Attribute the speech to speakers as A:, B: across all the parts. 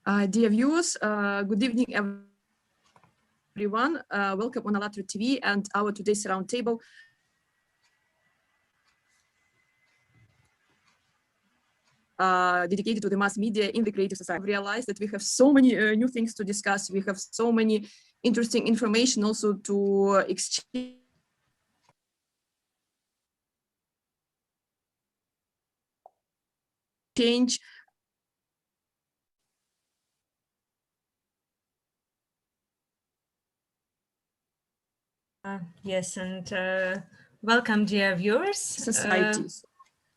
A: Dear viewers, good evening, everyone. Welcome on ALLATRA TV and our today's roundtable. Dedicated to the mass media in the creative society. We realized that we have so many new things to discuss. We have so many interesting information also to exchange.
B: Yes, and welcome, dear viewers.
A: Societies.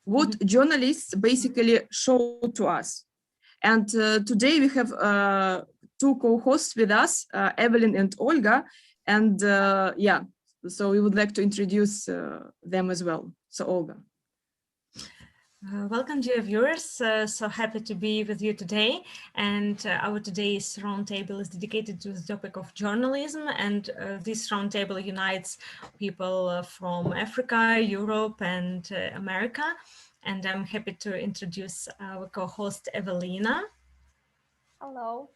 A: What journalists basically show to us. And today we have two co-hosts with us, Evelyn and Olga. And yeah, so we would like to introduce them as well. So Olga.
B: Welcome, dear viewers. So happy to be with you today. And our today's roundtable is dedicated to the topic of journalism. And this roundtable unites people from Africa, Europe, and America. And I'm happy to introduce our co-host, Evelina.
C: Hello.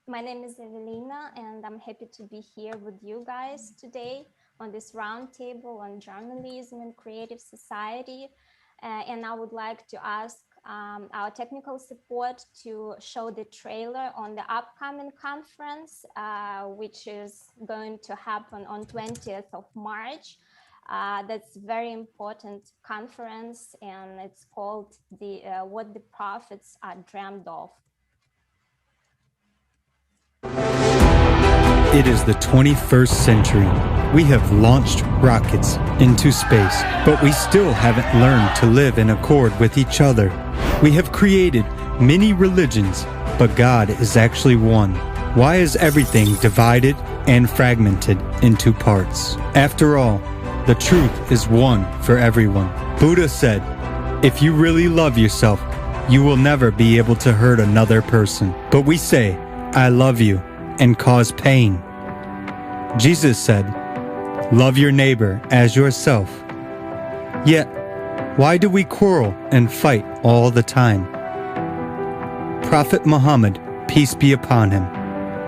C: My name is Evelina, and I'm happy to be here with you guys today on this roundtable on journalism and creative society. And I would like to ask our technical support to show the trailer on the upcoming conference, which is going to happen on 20th of March. That's a very important conference, and it's called What the Prophets Are Dreamed of.
D: It is the 21st century. We have launched rockets into space, but we still haven't learned to live in accord with each other. We have created many religions, but God is actually one. Why is everything divided and fragmented into parts? After all, the truth is one for everyone. Buddha said, if you really love yourself, you will never be able to hurt another person. But we say, I love you, and cause pain. Jesus said, love your neighbor as yourself. Yet, why do we quarrel and fight all the time? Prophet Muhammad, peace be upon him,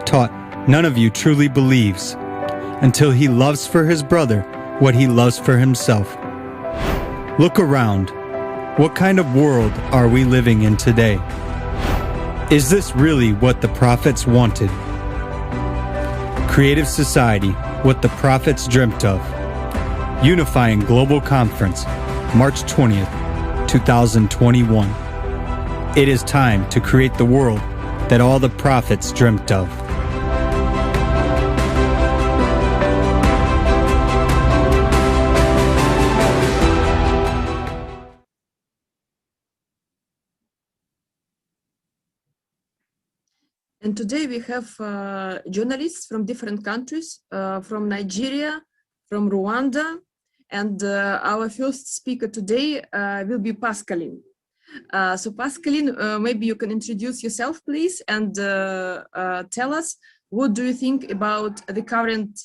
D: taught none of you truly believes until he loves for his brother what he loves for himself. Look around. What kind of world are we living in today? Is this really what the prophets wanted? Creative Society, What the Prophets Dreamt of. Unifying Global Conference, March 20th, 2021. It is time to create the world that all the prophets dreamt of.
A: And today we have journalists from different countries, from Nigeria, from Rwanda, and our first speaker today will be Pascaline. So Pascaline, maybe you can introduce yourself, please, and tell us what do you think about the current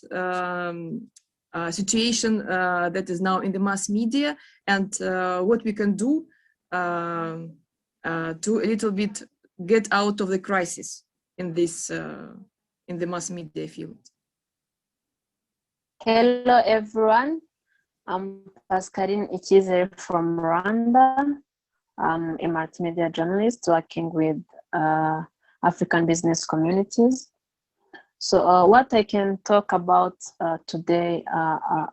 A: situation that is now in the mass media, and what we can do to a little bit get out of the crisis in this in the mass media field.
E: Hello everyone, I'm Pascaline Ichizere from Rwanda. I'm a multimedia journalist working with African business communities. So what I can talk about today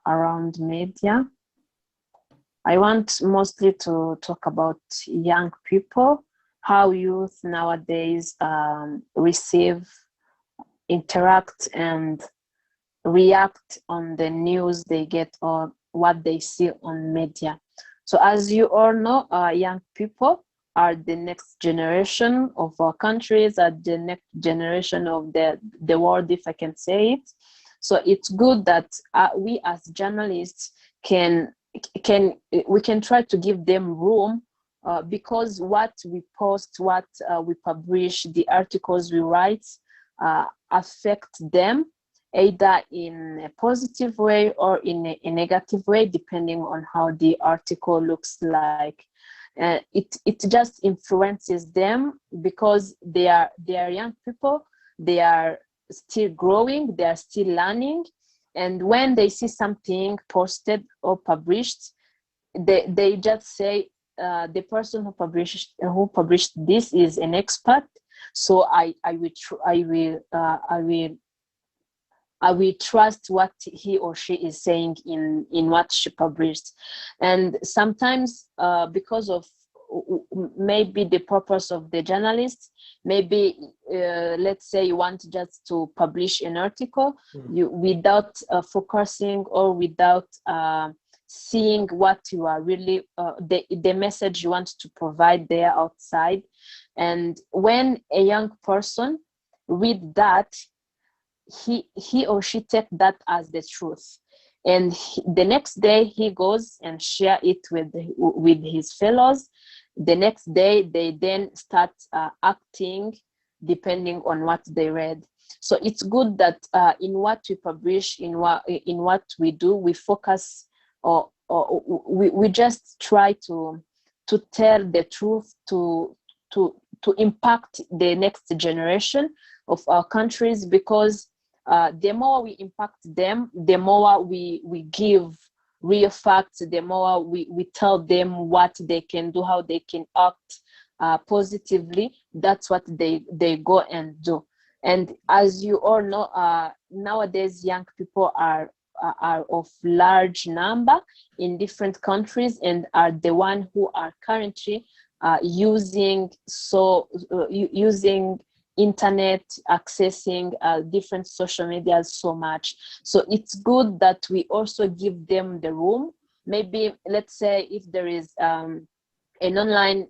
E: around media, I want mostly to talk about young people, how youth nowadays receive, interact, and react on the news they get or what they see on media. So as you all know, young people are the next generation of our countries, are the next generation of the world, if I can say it. So it's good that we as journalists we can try to give them room because what we post, what we publish, the articles we write affect them either in a positive way or in a negative way, depending on how the article looks like. it just influences them because they are young people. They are still growing, they are still learning, and when they see something posted or published, they just say, the person who published this is an expert, so I will trust what he or she is saying in what she published. And sometimes because of maybe the purpose of the journalist, maybe let's say you want just to publish an article, you without focusing or without seeing what you are really the message you want to provide there outside. And when a young person read that, he or she take that as the truth, and the next day he goes and share it with his fellows. The next day they then start acting depending on what they read. So it's good that in what we publish, in what we do, we focus, or we just try to tell the truth, to impact the next generation of our countries, because the more we impact them, the more we give real facts, the more we tell them what they can do, how they can act positively. That's what they go and do. And as you all know, nowadays young people are of large number in different countries, and are the one who are currently using internet, accessing different social media so much. So it's good that we also give them the room. Maybe let's say if there is an online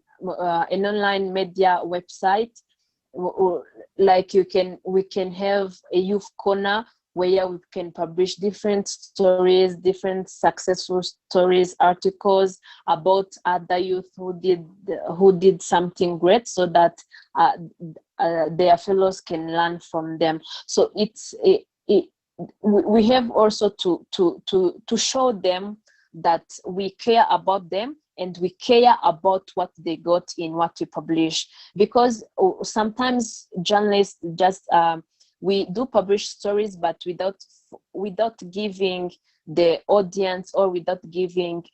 E: media website, like we can have a youth corner where we can publish different stories, different successful stories, articles about other youth who did something great, so that their fellows can learn from them. So we have also to show them that we care about them, and we care about what they got in what we publish. Because sometimes journalists just we do publish stories, but without giving the audience, or without giving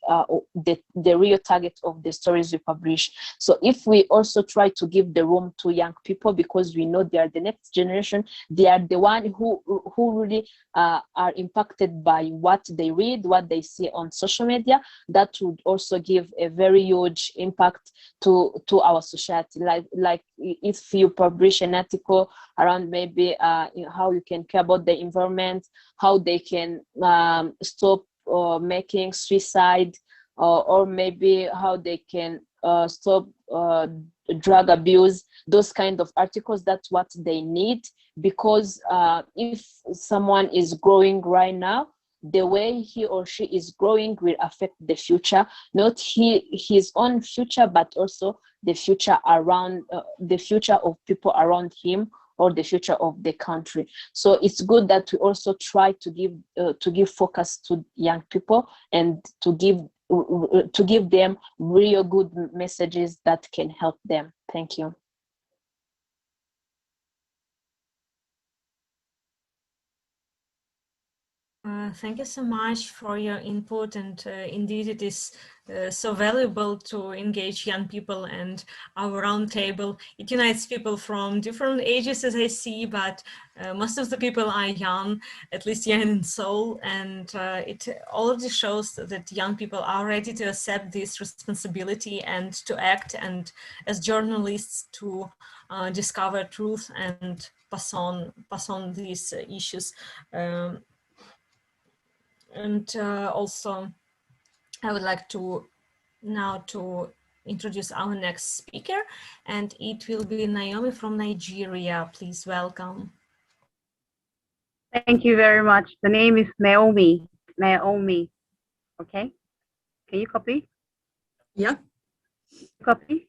E: the real target of the stories we publish. So if we also try to give the room to young people, because we know they are the next generation, they are the one who really are impacted by what they read, what they see on social media, that would also give a very huge impact to our society. Like if you publish an article around maybe how you can care about the environment, how they can stop making suicide, or maybe how they can stop drug abuse, those kind of articles, that's what they need. Because if someone is growing right now, the way he or she is growing will affect the future, not his own future, but also the future around the future of people around him, or the future of the country. So it's good that we also try to give focus to young people, and to give them real good messages that can help them. Thank you.
B: Thank you so much for your input, and indeed it is so valuable to engage young people, and our roundtable. It unites people from different ages, as I see, but most of the people are young, at least young in soul, and it already shows that young people are ready to accept this responsibility and to act, and as journalists to discover truth and pass on these issues. And also, I would like to now to introduce our next speaker, and it will be Naomi from Nigeria. Please welcome.
F: Thank you very much. The name is Naomi. Naomi. Okay. Can you copy?
A: Yeah.
F: Copy.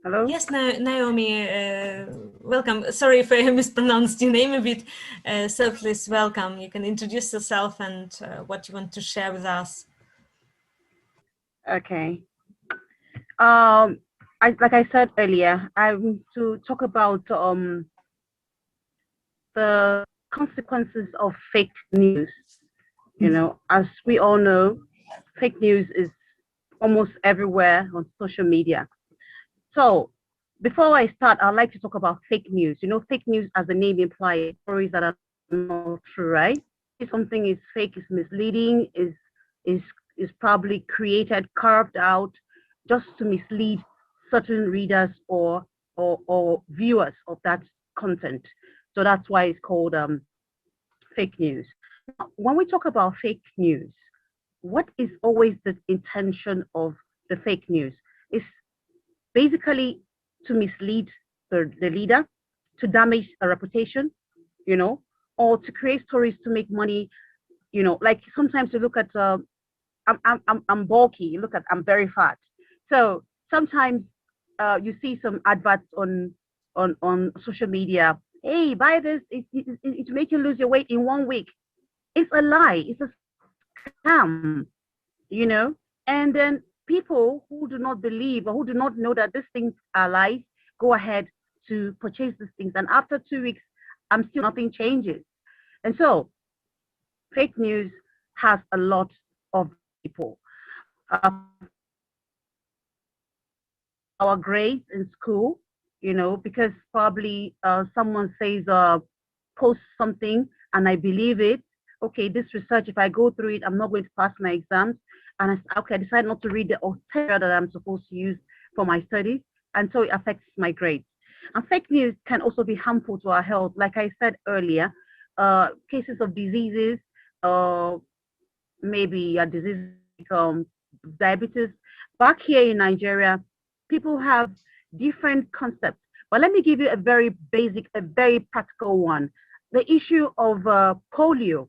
F: Hello?
B: Yes, Naomi, welcome. Sorry if I mispronounced your name a bit. So please welcome. You can introduce yourself and what you want to share with us.
F: Okay. Like I said earlier, I'm to talk about the consequences of fake news. You know, as we all know, fake news is almost everywhere on social media. So before I start, I'd like to talk about fake news. You know, fake news, as the name implies, stories that are not true, right? If something is fake, is misleading, is is probably created, carved out, just to mislead certain readers or viewers of that content. So that's why it's called fake news. Now, when we talk about fake news, what is always the intention of the fake news? It's basically to mislead the leader, to damage a reputation, you know, or to create stories to make money. You know, like sometimes you look at, I'm bulky. You look at, I'm very fat. So sometimes you see some adverts on social media. Hey, buy this. It make you lose your weight in 1 week. It's a lie. It's a scam, you know. And then people who do not believe or who do not know that these things are lies go ahead to purchase these things. And after 2 weeks, I'm still nothing changes. And so fake news has a lot of people. Our grades in school, you know, because probably someone says, post something and I believe it. Okay, this research, if I go through it, I'm not going to pass my exams. And I decide not to read the author that I'm supposed to use for my studies. And so it affects my grades. And fake news can also be harmful to our health. Like I said earlier, cases of diseases, maybe a disease like diabetes. Back here in Nigeria, people have different concepts. But let me give you a very basic, a very practical one. The issue of polio.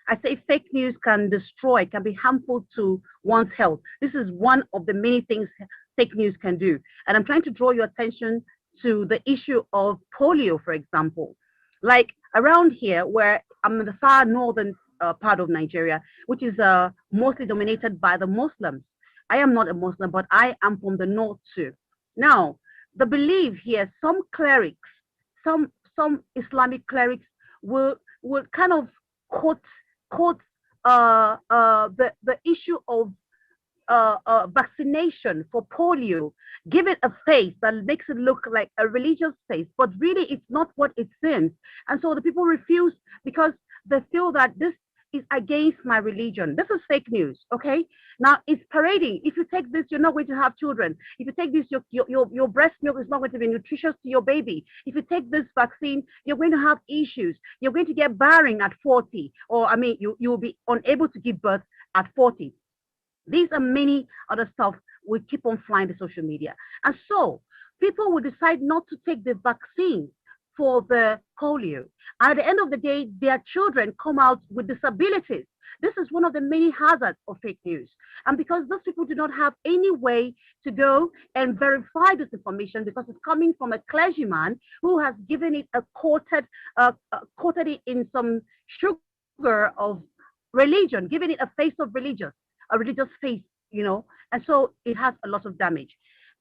F: I say fake news can destroy, can be harmful to one's health. This is one of the many things fake news can do. And I'm trying to draw your attention to the issue of polio, for example. Like around here, where I'm in the far northern part of Nigeria, which is mostly dominated by the Muslims. I am not a Muslim, but I am from the north too. Now, the belief here, some clerics, some Islamic clerics will kind of quote the issue of vaccination for polio, give it a face that makes it look like a religious face, but really it's not what it seems. And so the people refuse because they feel that this is against my religion. This is fake news, okay? Now it's parading. If you take this, you're not going to have children. If you take this, your breast milk is not going to be nutritious to your baby. If you take this vaccine, you're going to have issues. You're going to get barren at 40, or I mean, you will be unable to give birth at 40. These are many other stuff we keep on flying the social media. And so people will decide not to take the vaccine for the polio. At the end of the day, their children come out with disabilities. This is one of the many hazards of fake news. And because those people do not have any way to go and verify this information because it's coming from a clergyman who has given it coated it in some sugar of religion, giving it a face of a religious face, you know, and so it has a lot of damage.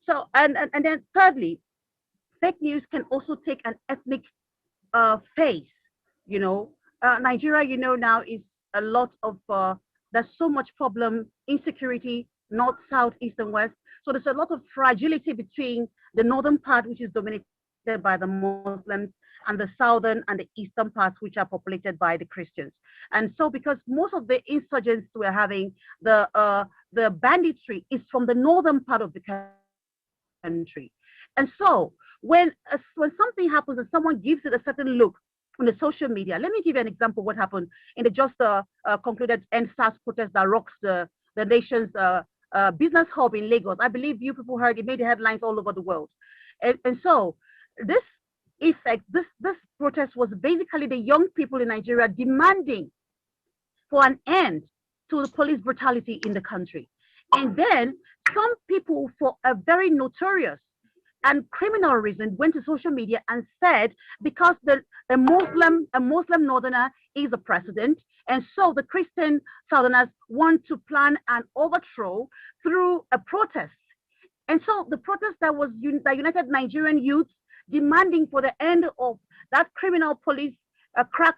F: So, and then thirdly, fake news can also take an ethnic face, you know. Nigeria, you know, now is a lot of, there's so much problem, insecurity, north, south, east, and west. So there's a lot of fragility between the northern part, which is dominated by the Muslims, and the southern and the eastern parts, which are populated by the Christians. And so because most of the insurgents we're having, the banditry is from the northern part of the country. And so when something happens and someone gives it a certain look on the social media, let me give you an example of what happened in the just concluded EndSARS protest that rocks the nation's business hub in Lagos. I believe you people heard it, made the headlines all over the world. And so this protest was basically the young people in Nigeria demanding for an end to the police brutality in the country. And then some people, for a very notorious and criminal reason went to social media and said because a Muslim northerner is the president, and so the Christian southerners want to plan an overthrow through a protest. And so the protest that was the United Nigerian Youth demanding for the end of that criminal police crack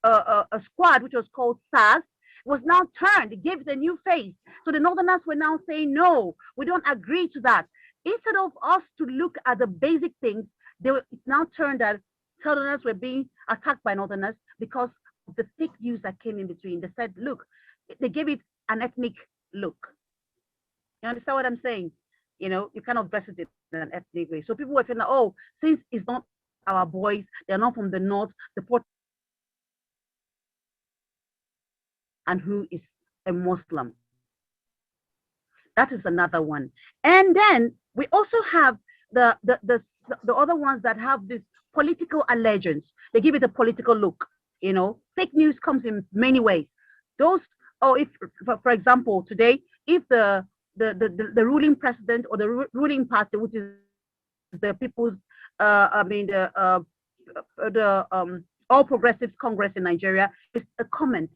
F: a squad, which was called SARS, was now turned. It gave it a new face. So the Northerners were now saying, no, we don't agree to that. Instead of us to look at the basic things, it's now turned that Southerners were being attacked by Northerners because of the fake news that came in between. They said, look, they gave it an ethnic look. You understand what I'm saying? You know, you cannot dress it in an ethnic way. So people were feeling, oh, since it's not our boys, they're not from the north, the port, and who is a Muslim. That is another one. And then we also have the other ones that have this political allegiance. They give it a political look. You know, fake news comes in many ways. Those, or if, for example, today, if the ruling president or the ruling party, which is the People's, the All Progressives Congress in Nigeria, is a comment.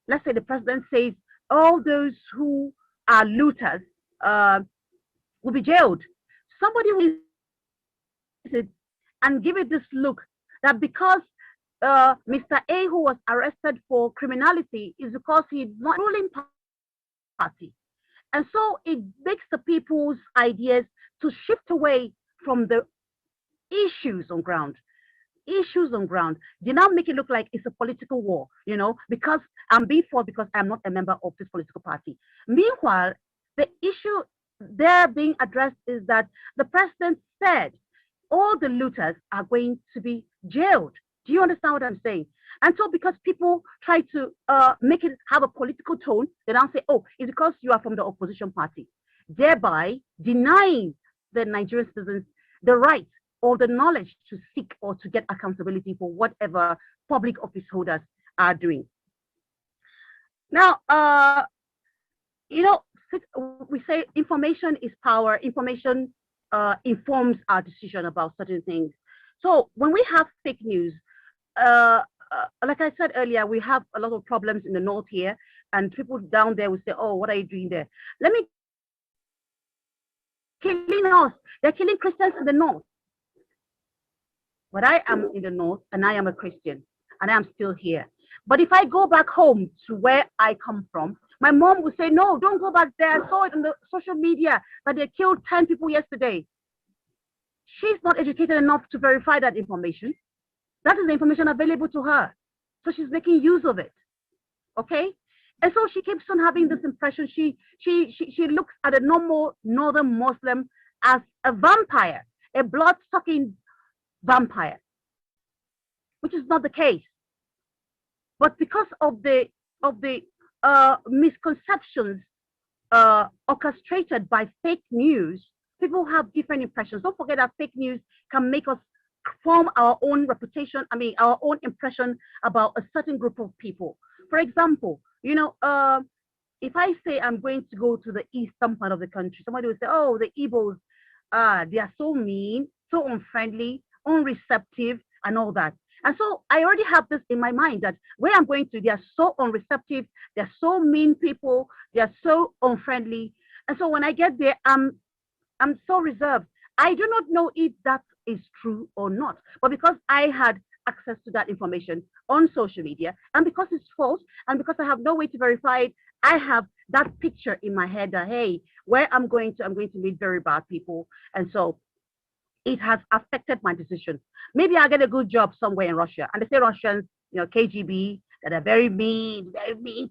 F: Let's say the president says all those who are looters will be jailed. Somebody will it and give it this look that because Mr. A, who was arrested for criminality, is because he's not ruling party. And so it makes the people's ideas to shift away from the issues on ground. Issues on ground. They now make it look like it's a political war, you know, because I'm being fought because I'm not a member of this political party. Meanwhile, the issue there being addressed is that the president said all the looters are going to be jailed. Do you understand what I'm saying? And so because people try to make it have a political tone, they now say, oh, it's because you are from the opposition party, thereby denying the Nigerian citizens the right or the knowledge to seek or to get accountability for whatever public office holders are doing. Now, you know, we say information is power. Information informs our decision about certain things. So when we have fake news, like I said earlier, we have a lot of problems in the north here, and people down there will say, oh, what are you doing there? Let me killing us. They're killing Christians in the north. But I am in the north and I am a Christian and I am still here. But if I go back home to where I come from, my mom would say, no, don't go back there. I saw it on the social media that they killed 10 people yesterday. She's not educated enough to verify that information. That is the information available to her. So she's making use of it. Okay? And so she keeps on having this impression. She looks at a normal northern Muslim as a vampire, a blood-sucking vampire, which is not the case. But because of the misconceptions orchestrated by fake news, people have different impressions. Don't forget that fake news can make us form our own reputation, our own impression about a certain group of people. For example, you know, if I say I'm going to go to the eastern part of the country, somebody will say, oh, the Igbos, they are so mean, so unfriendly, unreceptive, and all that. And so I already have this in my mind that where I'm going to, they are so unreceptive, they're so mean people, they're so unfriendly. And so when I get there, I'm so reserved. I do not know if that is true or not, but because I had access to that information on social media, and because it's false, and because I have no way to verify it, I have that picture in my head that, hey, where I'm going to meet very bad people. And so it has affected my decision. Maybe I'll get a good job somewhere in Russia. And they say Russians, you know, KGB, that are very mean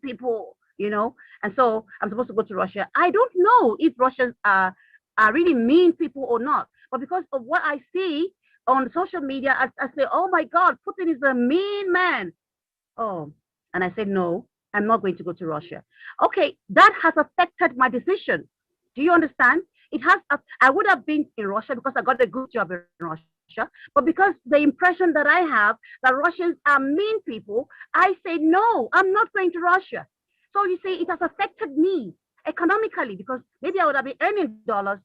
F: people, you know. And so I'm supposed to go to Russia. I don't know if Russians are really mean people or not. But because of what I see on social media, I say, oh my God, Putin is a mean man. Oh, and I said, no, I'm not going to go to Russia. Okay, that has affected my decision. Do you understand? It has. I would have been in Russia because I got a good job in Russia. But because the impression that I have that Russians are mean people, I say, no, I'm not going to Russia. So you see, it has affected me economically because maybe I would have been earning dollars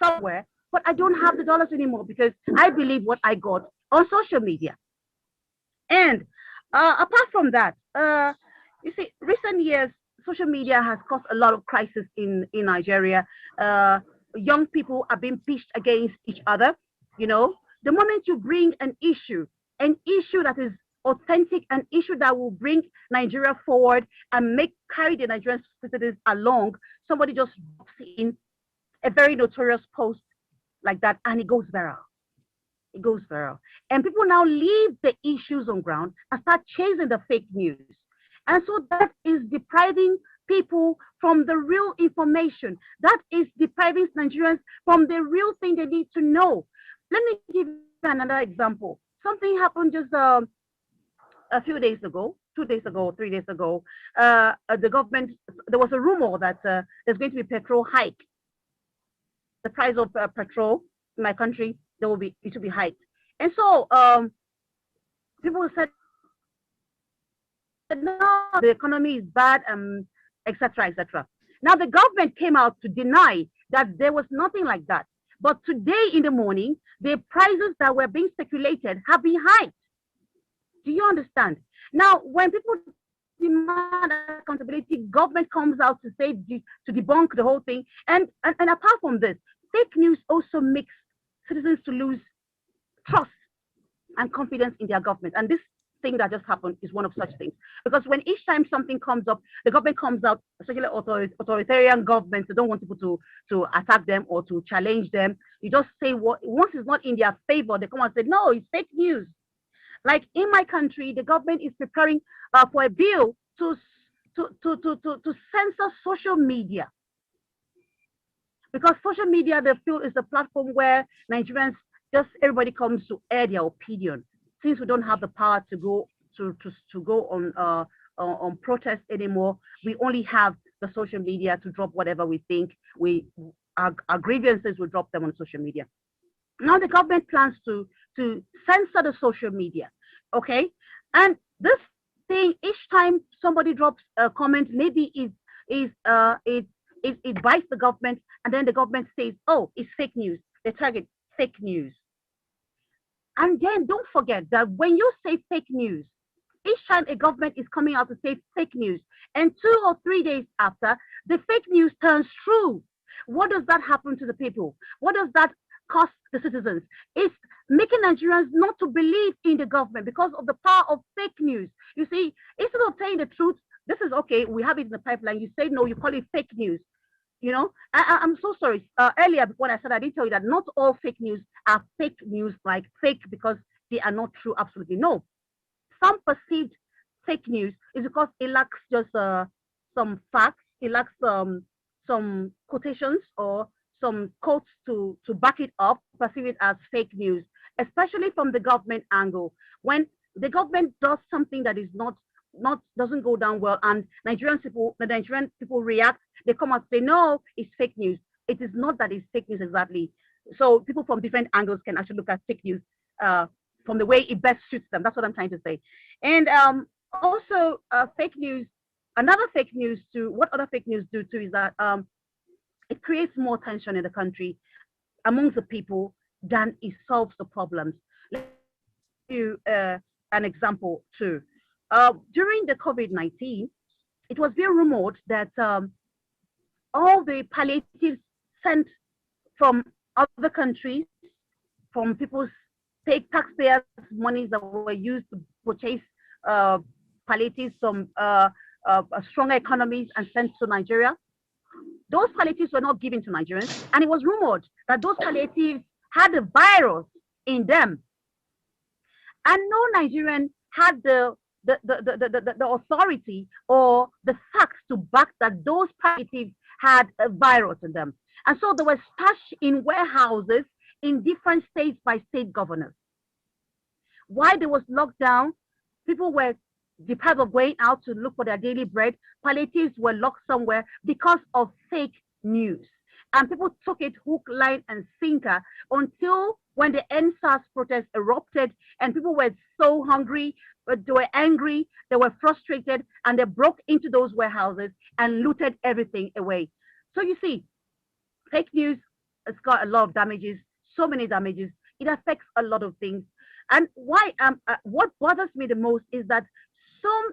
F: somewhere, but I don't have the dollars anymore because I believe what I got on social media. And apart from that, you see, recent years, social media has caused a lot of crisis in Nigeria. Young people are being pitched against each other. You know, the moment you bring an issue that is authentic, an issue that will bring Nigeria forward and carry the Nigerian citizens along, somebody just walks in a very notorious post like that, and it goes viral. It goes viral. And people now leave the issues on ground and start chasing the fake news. And so that is depriving people from the real information. That is depriving Nigerians from the real thing they need to know. Let me give you another example. Something happened just a few days ago, 2 days ago, 3 days ago. The government, there was a rumor that there's going to be petrol hike. The price of petrol in my country, it will be hiked. And so people said, no, the economy is bad, etc., etc. Now the government came out to deny that there was nothing like that. But today in the morning, the prices that were being speculated have been hiked. Do you understand? Now, when people demand accountability, government comes out to say, to debunk the whole thing. And apart from this, fake news also makes citizens to lose trust and confidence in their government. And this thing that just happened is one of such things. Because when each time something comes up, the government comes out, especially authoritarian governments, they don't want people to attack them or to challenge them. You just say what, once it's not in their favor, they come and say, no, it's fake news. Like in my country, the government is preparing for a bill to censor social media. Because social media, they feel, is a platform where Nigerians, just everybody comes to air their opinion. Since we don't have the power to go on protest anymore, we only have the social media to drop whatever we think. Our grievances, will drop them on social media. Now the government plans to censor the social media, okay? And this thing, each time somebody drops a comment, maybe it bites the government, and then the government says, oh, it's fake news. They target fake news. And then don't forget that when you say fake news, each time a government is coming out to say fake news, and 2 or 3 days after, the fake news turns true. What does that happen to the people? What does that cost the citizens? It's making Nigerians not to believe in the government because of the power of fake news. You see, instead of saying the truth, this is okay, we have it in the pipeline. You say no, you call it fake news. You know, I'm so sorry. Earlier, when I said, I didn't tell you that not all fake news are fake news, like fake because they are not true. Absolutely no. Some perceived fake news is because it lacks just some facts. It lacks some quotations or some quotes to back it up. Perceive it as fake news, especially from the government angle. When the government does something that is doesn't go down well, and the Nigerian people react, they come out and say, no, it's fake news. It is not that it's fake news exactly. So people from different angles can actually look at fake news from the way it best suits them. That's what I'm trying to say. And also fake news, another fake news too, what other fake news do too is that it creates more tension in the country amongst the people than it solves the problems. Let me give you an example too. During the COVID-19, it was being rumored that all the palliatives sent from other countries, from people's taxpayers' monies that were used to purchase palliatives from stronger economies and sent to Nigeria, those palliatives were not given to Nigerians, and it was rumored that those palliatives had a virus in them, and no Nigerian had the authority or the facts to back that those palliatives had a virus in them. And so they were stashed in warehouses in different states by state governors. While there was lockdown, people were deprived of going out to look for their daily bread. Palliatives were locked somewhere because of fake news. And people took it hook, line, and sinker until when the NSAS protest erupted and people were so hungry, they were angry, they were frustrated, and they broke into those warehouses and looted everything away. So you see, fake news it's got a lot of damages, so many damages. It affects a lot of things. And what bothers me the most is that some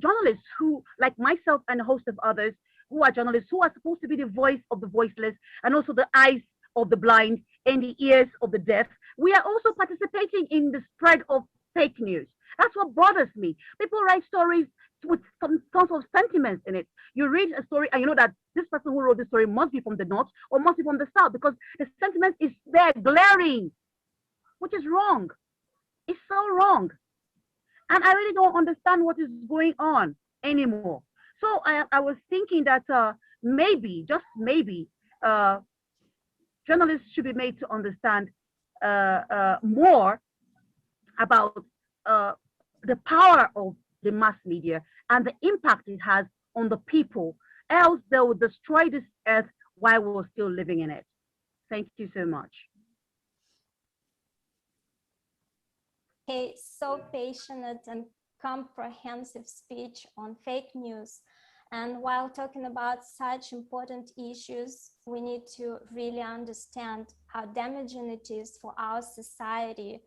F: journalists who, like myself and a host of others, who are journalists who are supposed to be the voice of the voiceless and also the eyes of the blind and the ears of the deaf, we are also participating in the spread of fake news. That's what bothers me. People write stories with some sort of sentiments in it. You read a story and you know that this person who wrote the story must be from the north or must be from the south because the sentiment is there glaring, which is wrong. It's so wrong. And I really don't understand what is going on anymore. So I was thinking that maybe, just maybe, journalists should be made to understand more about the power of the mass media and the impact it has on the people. Else they will destroy this earth while we're still living in it. Thank you so much.
C: Okay, so passionate and comprehensive speech on fake news. And while talking about such important issues, we need to really understand how damaging it is for our society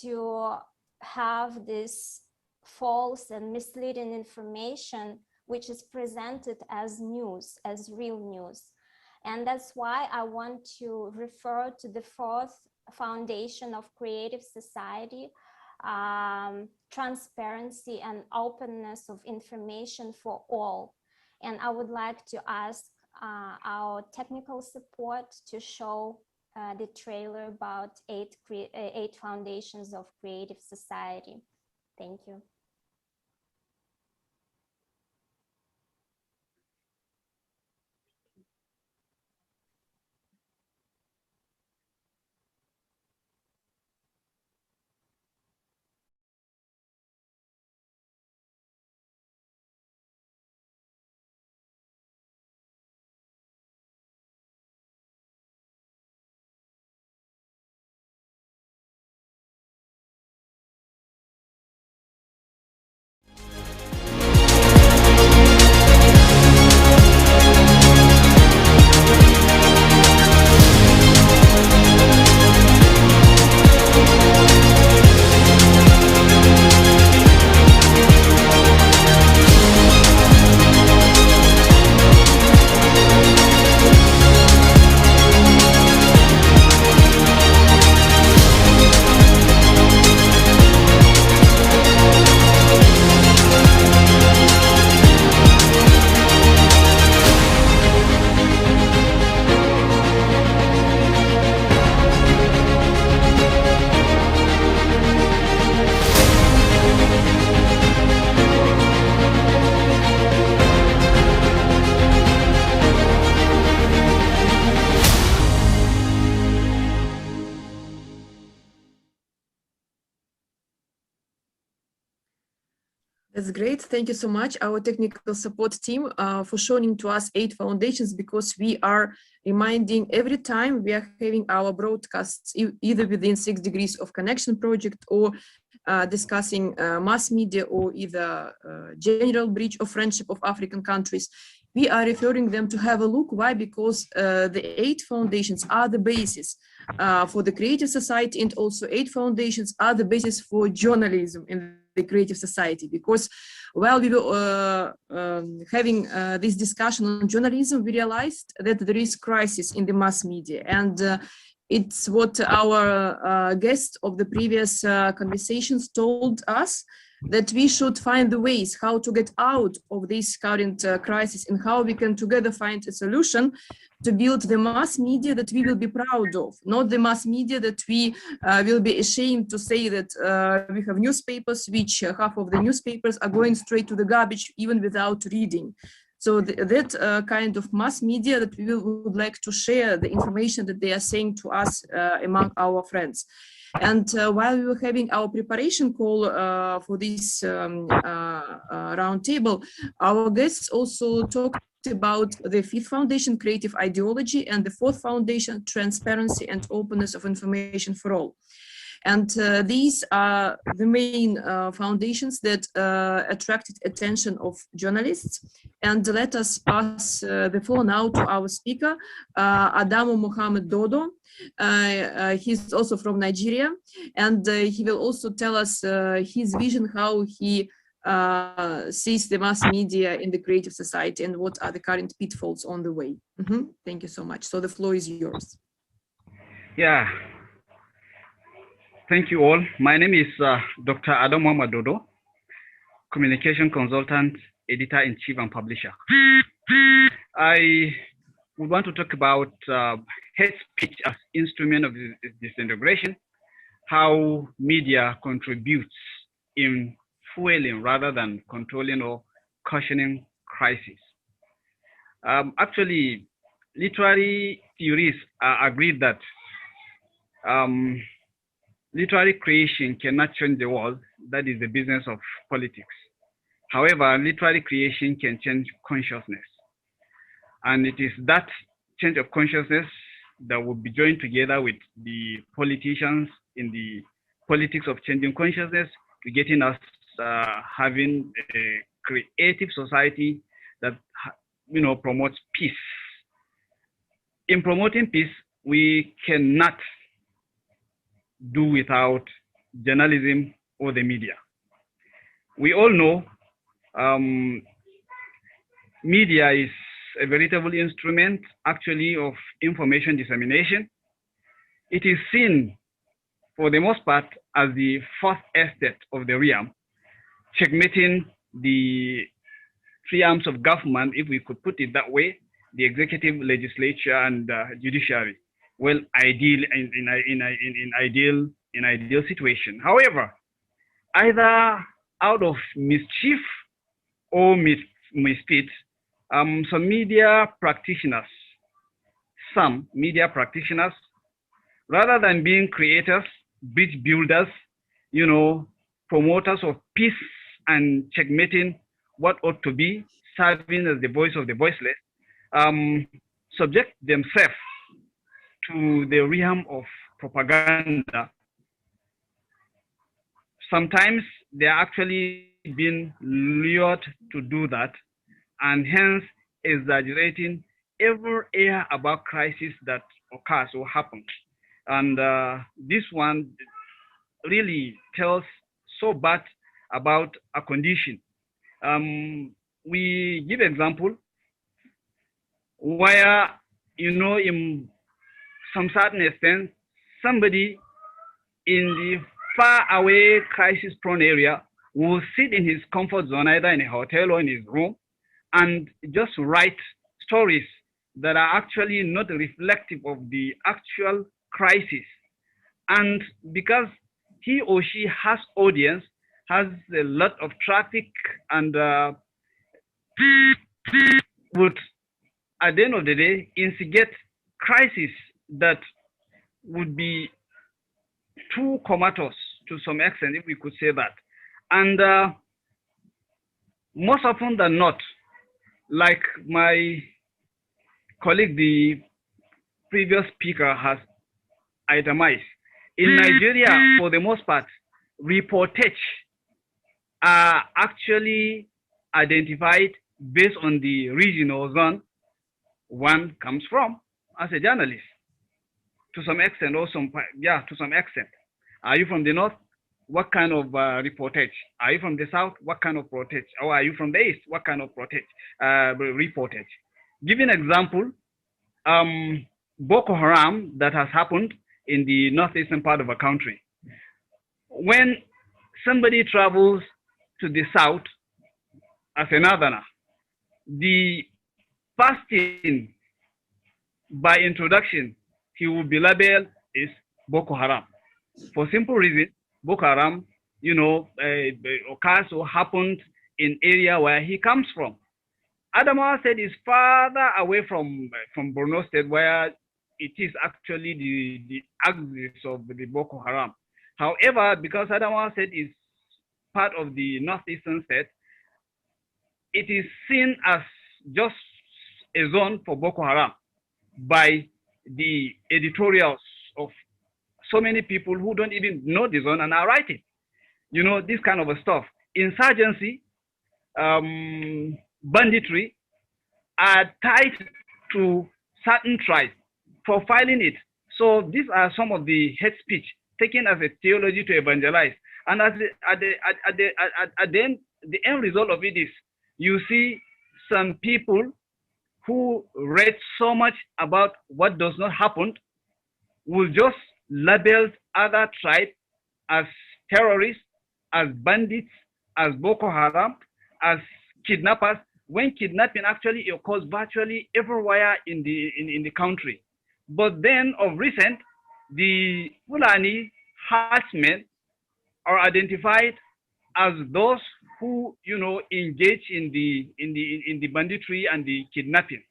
C: to have this false and misleading information which is presented as news, as real news. And that's why I want to refer to the fourth foundation of creative society, transparency and openness of information for all. And I would like to ask our technical support to show the trailer about eight foundations of creative society. Thank you.
A: That's great. Thank you so much, our technical support team, for showing to us 8 foundations, because we are reminding every time we are having our broadcasts, either within 6 Degrees of Connection project or discussing mass media or either general breach of friendship of African countries. We are referring them to have a look. Why? Because the 8 foundations are the basis for the creative society, and also 8 foundations are the basis for journalism in the creative society. Because while we were having this discussion on journalism, we realized that there is crisis in the mass media, and it's what our guest of the previous conversations told us, that we should find the ways how to get out of this current crisis, and how we can together find a solution to build the mass media that we will be proud of, not the mass media that we will be ashamed to say that we have newspapers, which half of the newspapers are going straight to the garbage even without reading. So that kind of mass media that we would like to share the information that they are saying to us among our friends. And while we were having our preparation call for this roundtable, our guests also talked about the 5th foundation, creative ideology, and the 4th foundation, transparency and openness of information for all. And these are the main foundations that attracted attention of journalists. And let us pass the floor now to our speaker, Adamu Mohamed Dodo. He's also from Nigeria, and he will also tell us his vision, how he sees the mass media in the creative society and what are the current pitfalls on the way. Thank you so much. So the floor is yours.
G: Yeah. Thank you all. My name is Dr. Adam Mohamed Dodo, communication consultant, editor-in-chief, and publisher. I would want to talk about hate speech as instrument of disintegration, how media contributes in fueling rather than controlling or cushioning crisis. Actually, literary theories agreed that literary creation cannot change the world. That is the business of politics. However, literary creation can change consciousness. And it is that change of consciousness that will be joined together with the politicians in the politics of changing consciousness to getting us having a creative society that promotes peace. In promoting peace, we cannot do without journalism or the media. We all know media is a veritable instrument actually of information dissemination. It is seen for the most part as the first estate of the realm, checkmating the three arms of government, if we could put it that way, the executive, legislature, and judiciary. Well, ideal in ideal situation. However, either out of mischief or misfit, some media practitioners, rather than being creators, bridge builders, promoters of peace and checkmating what ought to be, serving as the voice of the voiceless, subject themselves to the realm of propaganda. Sometimes they are actually being lured to do that, and hence exaggerating every air about crisis that occurs or happens. And this one really tells so bad about a condition. We give example where, in some certain extent, somebody in the far away crisis prone area will sit in his comfort zone, either in a hotel or in his room, and just write stories that are actually not reflective of the actual crisis. And because he or she has audience, has a lot of traffic, and would, at the end of the day, instigate crisis that would be too comatose to some extent, if we could say that. And most often than not, like my colleague, the previous speaker, has itemized, in Nigeria, for the most part, reportage are actually identified based on the region or zone one comes from as a journalist, to some extent, or to some extent. Are you from the north? What kind of reportage? Are you from the south? What kind of reportage? Or are you from the east? What kind of reportage? Giving example, Boko Haram that has happened in the northeastern part of a country. When somebody travels to the south as a northerner, the first thing by introduction he will be labeled is Boko Haram. For simple reason, Boko Haram, occurs or happened in area where he comes from. Adamawa said is farther away from Borno State, where it is actually the axis of the Boko Haram. However, because Adamawa State is part of the northeastern state, it is seen as just a zone for Boko Haram by the editorials of so many people who don't even know the zone and are writing. You know, this kind of a stuff. Insurgency, banditry are tied to certain tribes, profiling it. So these are some of the hate speech taken as a theology to evangelize. And at the end result of it is, you see some people who read so much about what does not happen will just label other tribes as terrorists, as bandits, as Boko Haram, as kidnappers, when kidnapping actually occurs virtually everywhere in the country. But then of recent, the Fulani herdsmen are identified as those who, you know, engage in the banditry and the kidnapping.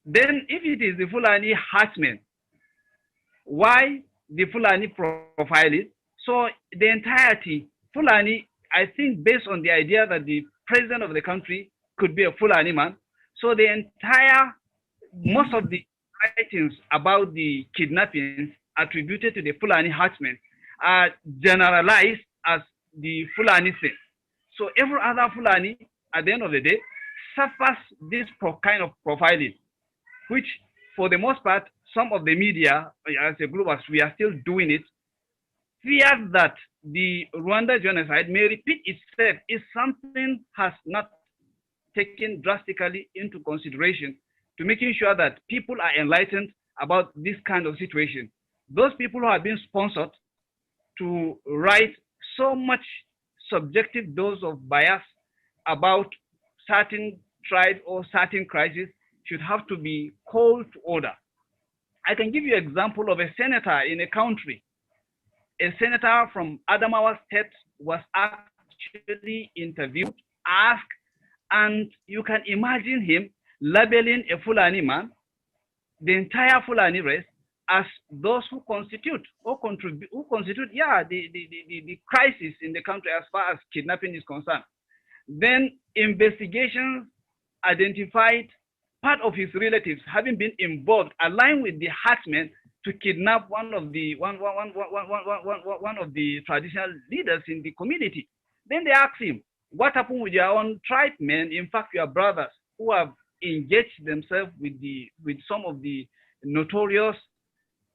G: Then if it is the Fulani herdsmen, why the Fulani profile it? So the entirety, Fulani, I think based on the idea that the president of the country could be a Fulani man, so the entire, most of the writings about the kidnappings attributed to the Fulani herdsmen are generalized as the Fulani thing. So every other Fulani, at the end of the day, suffers this kind of profiling, which for the most part, some of the media, as a group, as we are still doing it, fear that the Rwanda genocide may repeat itself if something has not taken drastically into consideration to making sure that people are enlightened about this kind of situation. Those people who have been sponsored to write so much subjective dose of bias about certain tribes or certain crises should have to be called to order. I can give you an example of a senator in a country. A senator from Adamawa State was actually interviewed, asked, and you can imagine him labeling a Fulani man, the entire Fulani race, as those who constitute or contribute, the crisis in the country as far as kidnapping is concerned. Then investigations identified part of his relatives having been involved, aligned with the herdsmen, to kidnap one of the traditional leaders in the community. Then they asked him, what happened with your own tribesmen, in fact your brothers, who have engaged themselves with some of the notorious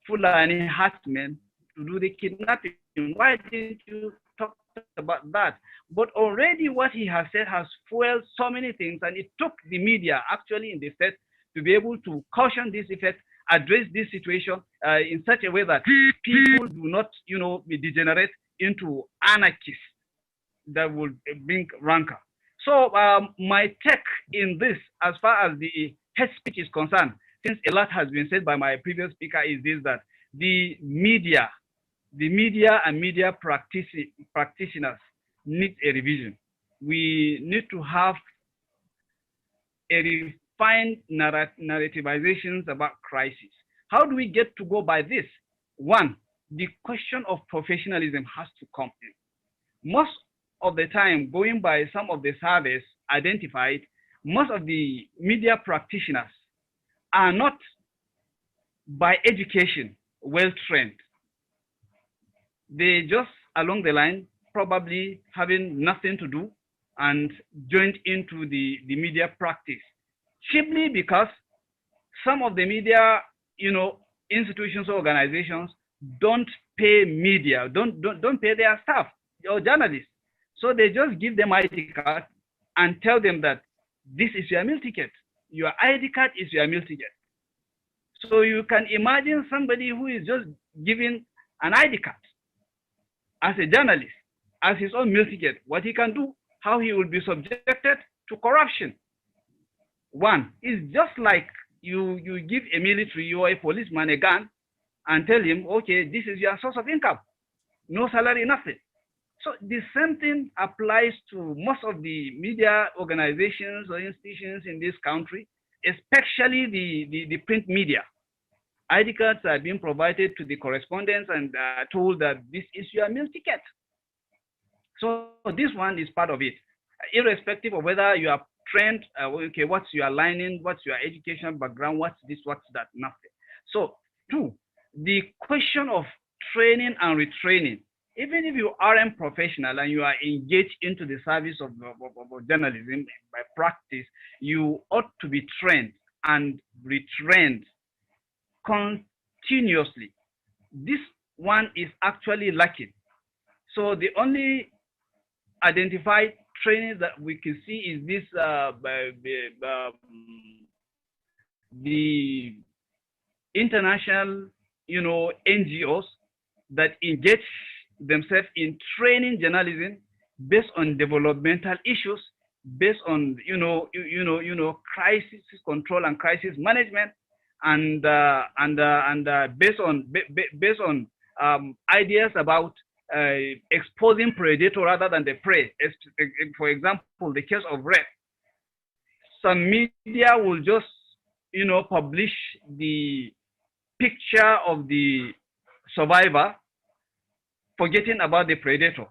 G: Fulani herdsmen to do the kidnapping? Why didn't you talk about that? But already what he has said has fueled so many things, and it took the media actually in the state to be able to caution this effect, address this situation in such a way that people do not, you know, be degenerate into anarchists that will bring rancor. So my take in this, as far as the hate speech is concerned, since a lot has been said by my previous speaker, is this: that the media and media practitioners need a revision. We need to have a refined narrativizations about crisis. How do we get to go by this? One, the question of professionalism has to come in. Most of the time, going by some of the surveys identified, most of the media practitioners are not by education well trained. They just along the line probably having nothing to do and joined into the media practice, simply because some of the media, you know, institutions or organizations don't pay media, don't pay their staff or journalists. So they just give them ID card and tell them that this is your meal ticket. Your ID card is your meal ticket. So you can imagine somebody who is just given an ID card as a journalist, as his own meal ticket, what he can do, how he will be subjected to corruption. One is just like you give a military or a policeman a gun and tell him, okay, this is your source of income, no salary, nothing. So the same thing applies to most of the media organizations or institutions in this country, especially the print media. ID cards are being provided to the correspondents and told that this is your meal ticket. So this one is part of it, irrespective of whether you are trained, okay, what's your lining, what's your education background, what's this, what's that, nothing. So two, the question of training and retraining, even if you aren't professional and you are engaged into the service of journalism by practice, you ought to be trained and retrained continuously. This one is actually lacking. So the only identified training that we can see is this the international, NGOs that engage themselves in training journalism based on developmental issues, based on crisis control and crisis management, and based on ideas about exposing predator rather than the prey. For example, the case of rape. Some media will just publish the picture of the survivor, forgetting about the predator.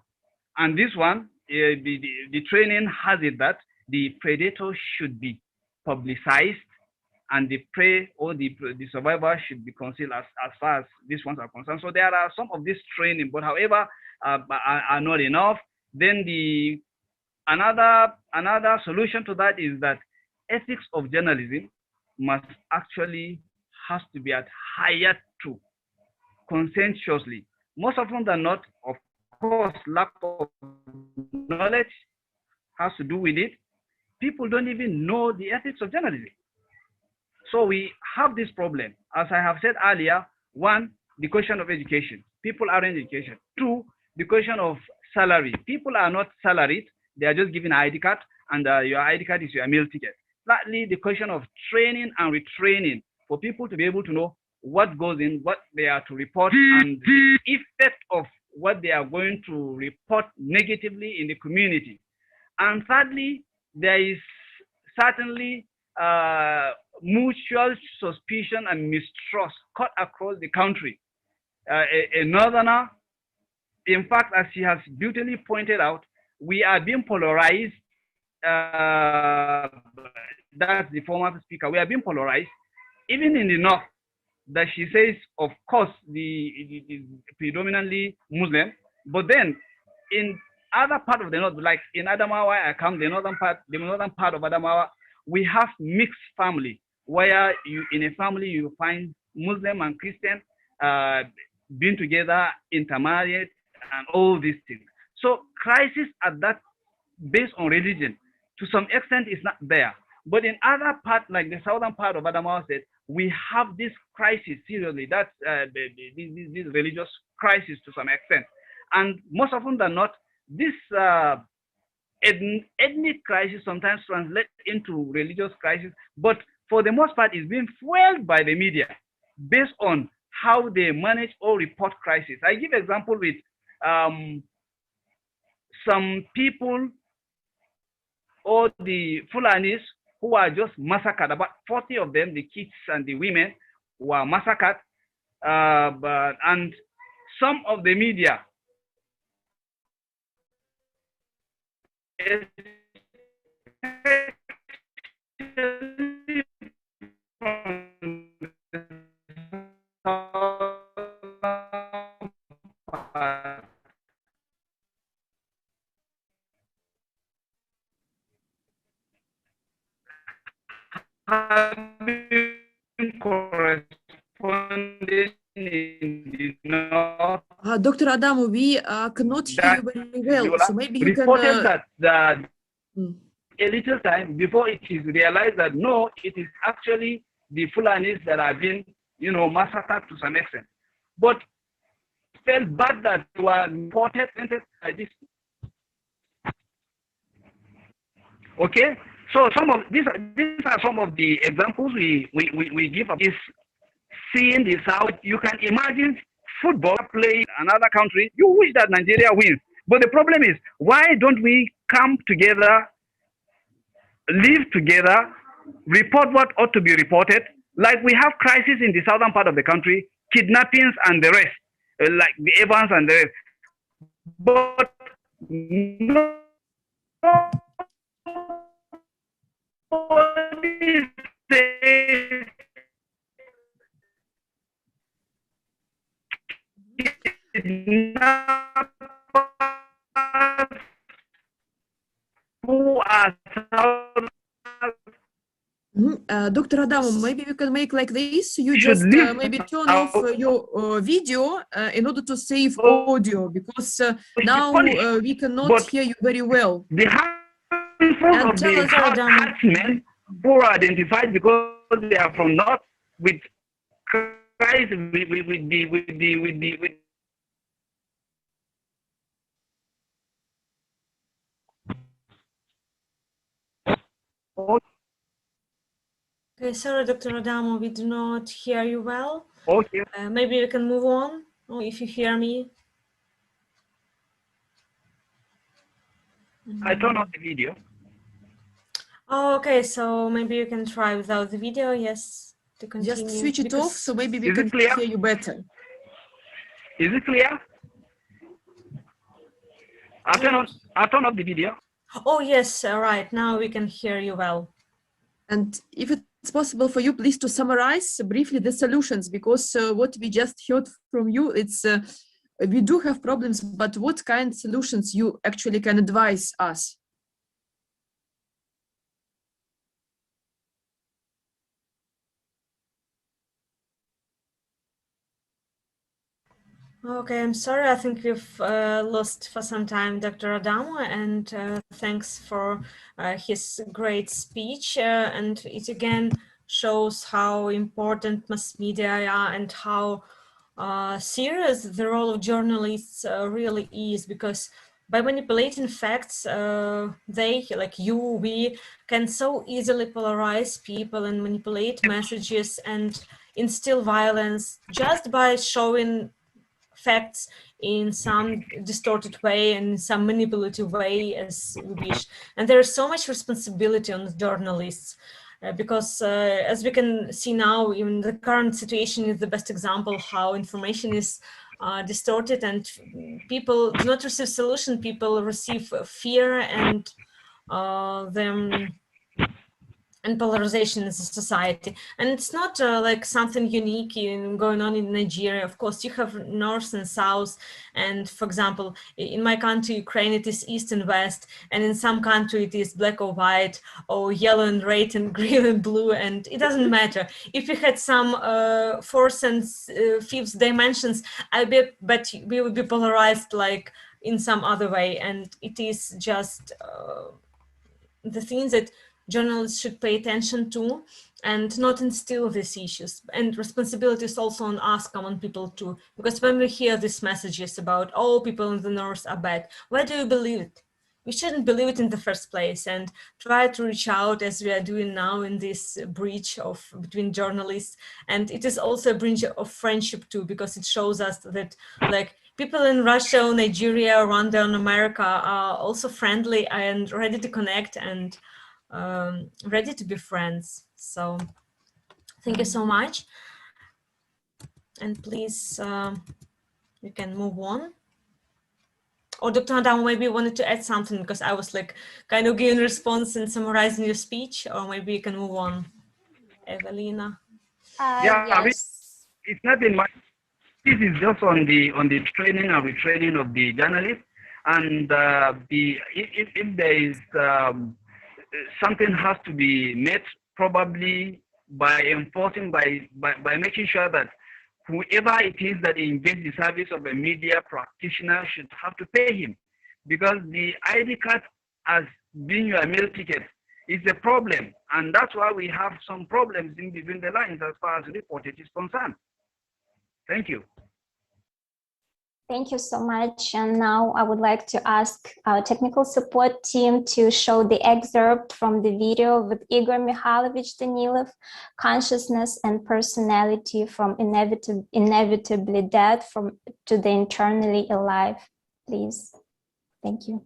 G: And this one, the training has it that the predator should be publicized and the prey or the survivor should be concealed as far as these ones are concerned. So there are some of this training, but however, are not enough. Then another solution to that is that ethics of journalism must actually has to be adhered to conscientiously. Most often than not, of course, lack of knowledge has to do with it. People don't even know the ethics of journalism. So we have this problem. As I have said earlier, one, the question of education. People aren't educated. Two, the question of salary. People are not salaried. They are just given an ID card, and your ID card is your meal ticket. Thirdly, the question of training and retraining for people to be able to know what goes in, what they are to report, and the effect of what they are going to report negatively in the community. And thirdly, there is certainly mutual suspicion and mistrust cut across the country. A northerner, in fact, as she has beautifully pointed out, we are being polarized. That's the former speaker. We are being polarized, even in the north, that she says, of course, the predominantly Muslim, but then in other part of the north, like in Adamawa, I come the northern part of Adamawa, we have mixed family, where in a family you find Muslim and Christian being together, intermarried, and all these things. So crisis at that based on religion, to some extent, is not there. But in other parts, like the southern part of Adamawa State, we have this crisis seriously. That's this religious crisis to some extent. And most often than not, this ethnic crisis sometimes translates into religious crisis, but for the most part, it's being fueled by the media based on how they manage or report crisis. I give example with some people or the Fulanis who are just massacred. About 40 of them, the kids and the women, were massacred. And some of the media,
A: Dr. Adamo, we cannot hear you very well, so maybe you can...
G: reported that a little time before it is realized that no, it is actually the Fulanis that have been, massacred to some extent. But felt bad that they were reported like this. Okay, so these are some of the examples we give of this. Seeing this out, you can imagine football playing another country. You wish that Nigeria wins, but the problem is, why don't we come together, live together, report what ought to be reported? Like we have crisis in the southern part of the country, kidnappings and the rest, like the Evans and the rest. But nobody says
A: Dr. Adamo, maybe we can make like this. You
G: should
A: just
G: leave
A: maybe turn off
G: out
A: your video in order to save
G: Oh,
A: audio, because
G: be
A: now
G: punished.
A: we cannot
G: But
A: hear you very well.
G: the handful
A: And
G: of
A: tell
G: the
A: us,
G: herdsmen who are identified because they are from North with Christ, with
B: Okay, sorry, Dr. Adamo, we do not hear you well.
G: okay.
B: Maybe we can move on, or if you hear me.
G: I turn off the video.
B: Oh, okay, so maybe you can try without the video, yes, to continue.
A: Just switch it off, so maybe we
G: Is
A: can
G: it clear?
A: hear you better.
G: Is it clear? I turn off the video.
B: Oh, yes, right, now we can hear you well.
A: And if it's possible for you, please to summarize briefly the solutions, because what we just heard from you, it's we do have problems, but what kind of solutions you actually can advise us?
B: Okay, I'm sorry. I think we've lost for some time Dr. Adamo, and thanks for his great speech. And it again shows how important mass media are and how serious the role of journalists really is, because by manipulating facts, they, like you, we, can so easily polarize people and manipulate messages and instill violence just by showing facts in some distorted way and some manipulative way as we wish. And there is so much responsibility on the journalists because as we can see now, even the current situation is the best example how information is distorted and people do not receive solution, people receive fear and and polarization in society. And it's not like something unique going on in Nigeria. Of course, you have North and South. And for example, in my country, Ukraine, it is East and West. And in some country, it is black or white, or yellow and red, and green and blue. And it doesn't matter. If we had some fourth and fifth dimensions, I bet we would be polarized like in some other way. And it is just the things that journalists should pay attention to and not instill these issues. And responsibility is also on us, common people too, because when we hear these messages about, oh, people in the North are bad, why do you believe it? We shouldn't believe it in the first place, and try to reach out as we are doing now in this bridge between journalists. And it is also a bridge of friendship too, because it shows us that like people in Russia, Nigeria, Rwanda, and America are also friendly and ready to connect and ready to be friends. So thank you so much. And please, you can move on. Or Dr. Adamo, maybe you wanted to add something, because I was like kind of giving response and summarizing your speech, or maybe you can move on. Evelina.
C: Yes.
G: It's not in my, this is just on the training and retraining of the journalists. And if there is something has to be met, probably by enforcing, by making sure that whoever it is that invades the service of a media practitioner should have to pay him, because the ID card as being your meal ticket is a problem, and that's why we have some problems in between the lines as far as reportage is concerned. Thank you.
C: Thank you so much. And now I would like to ask our technical support team to show the excerpt from the video with Igor Mikhailovich Danilov, Consciousness and Personality from Inevitably Dead to the Internally Alive, please. Thank you.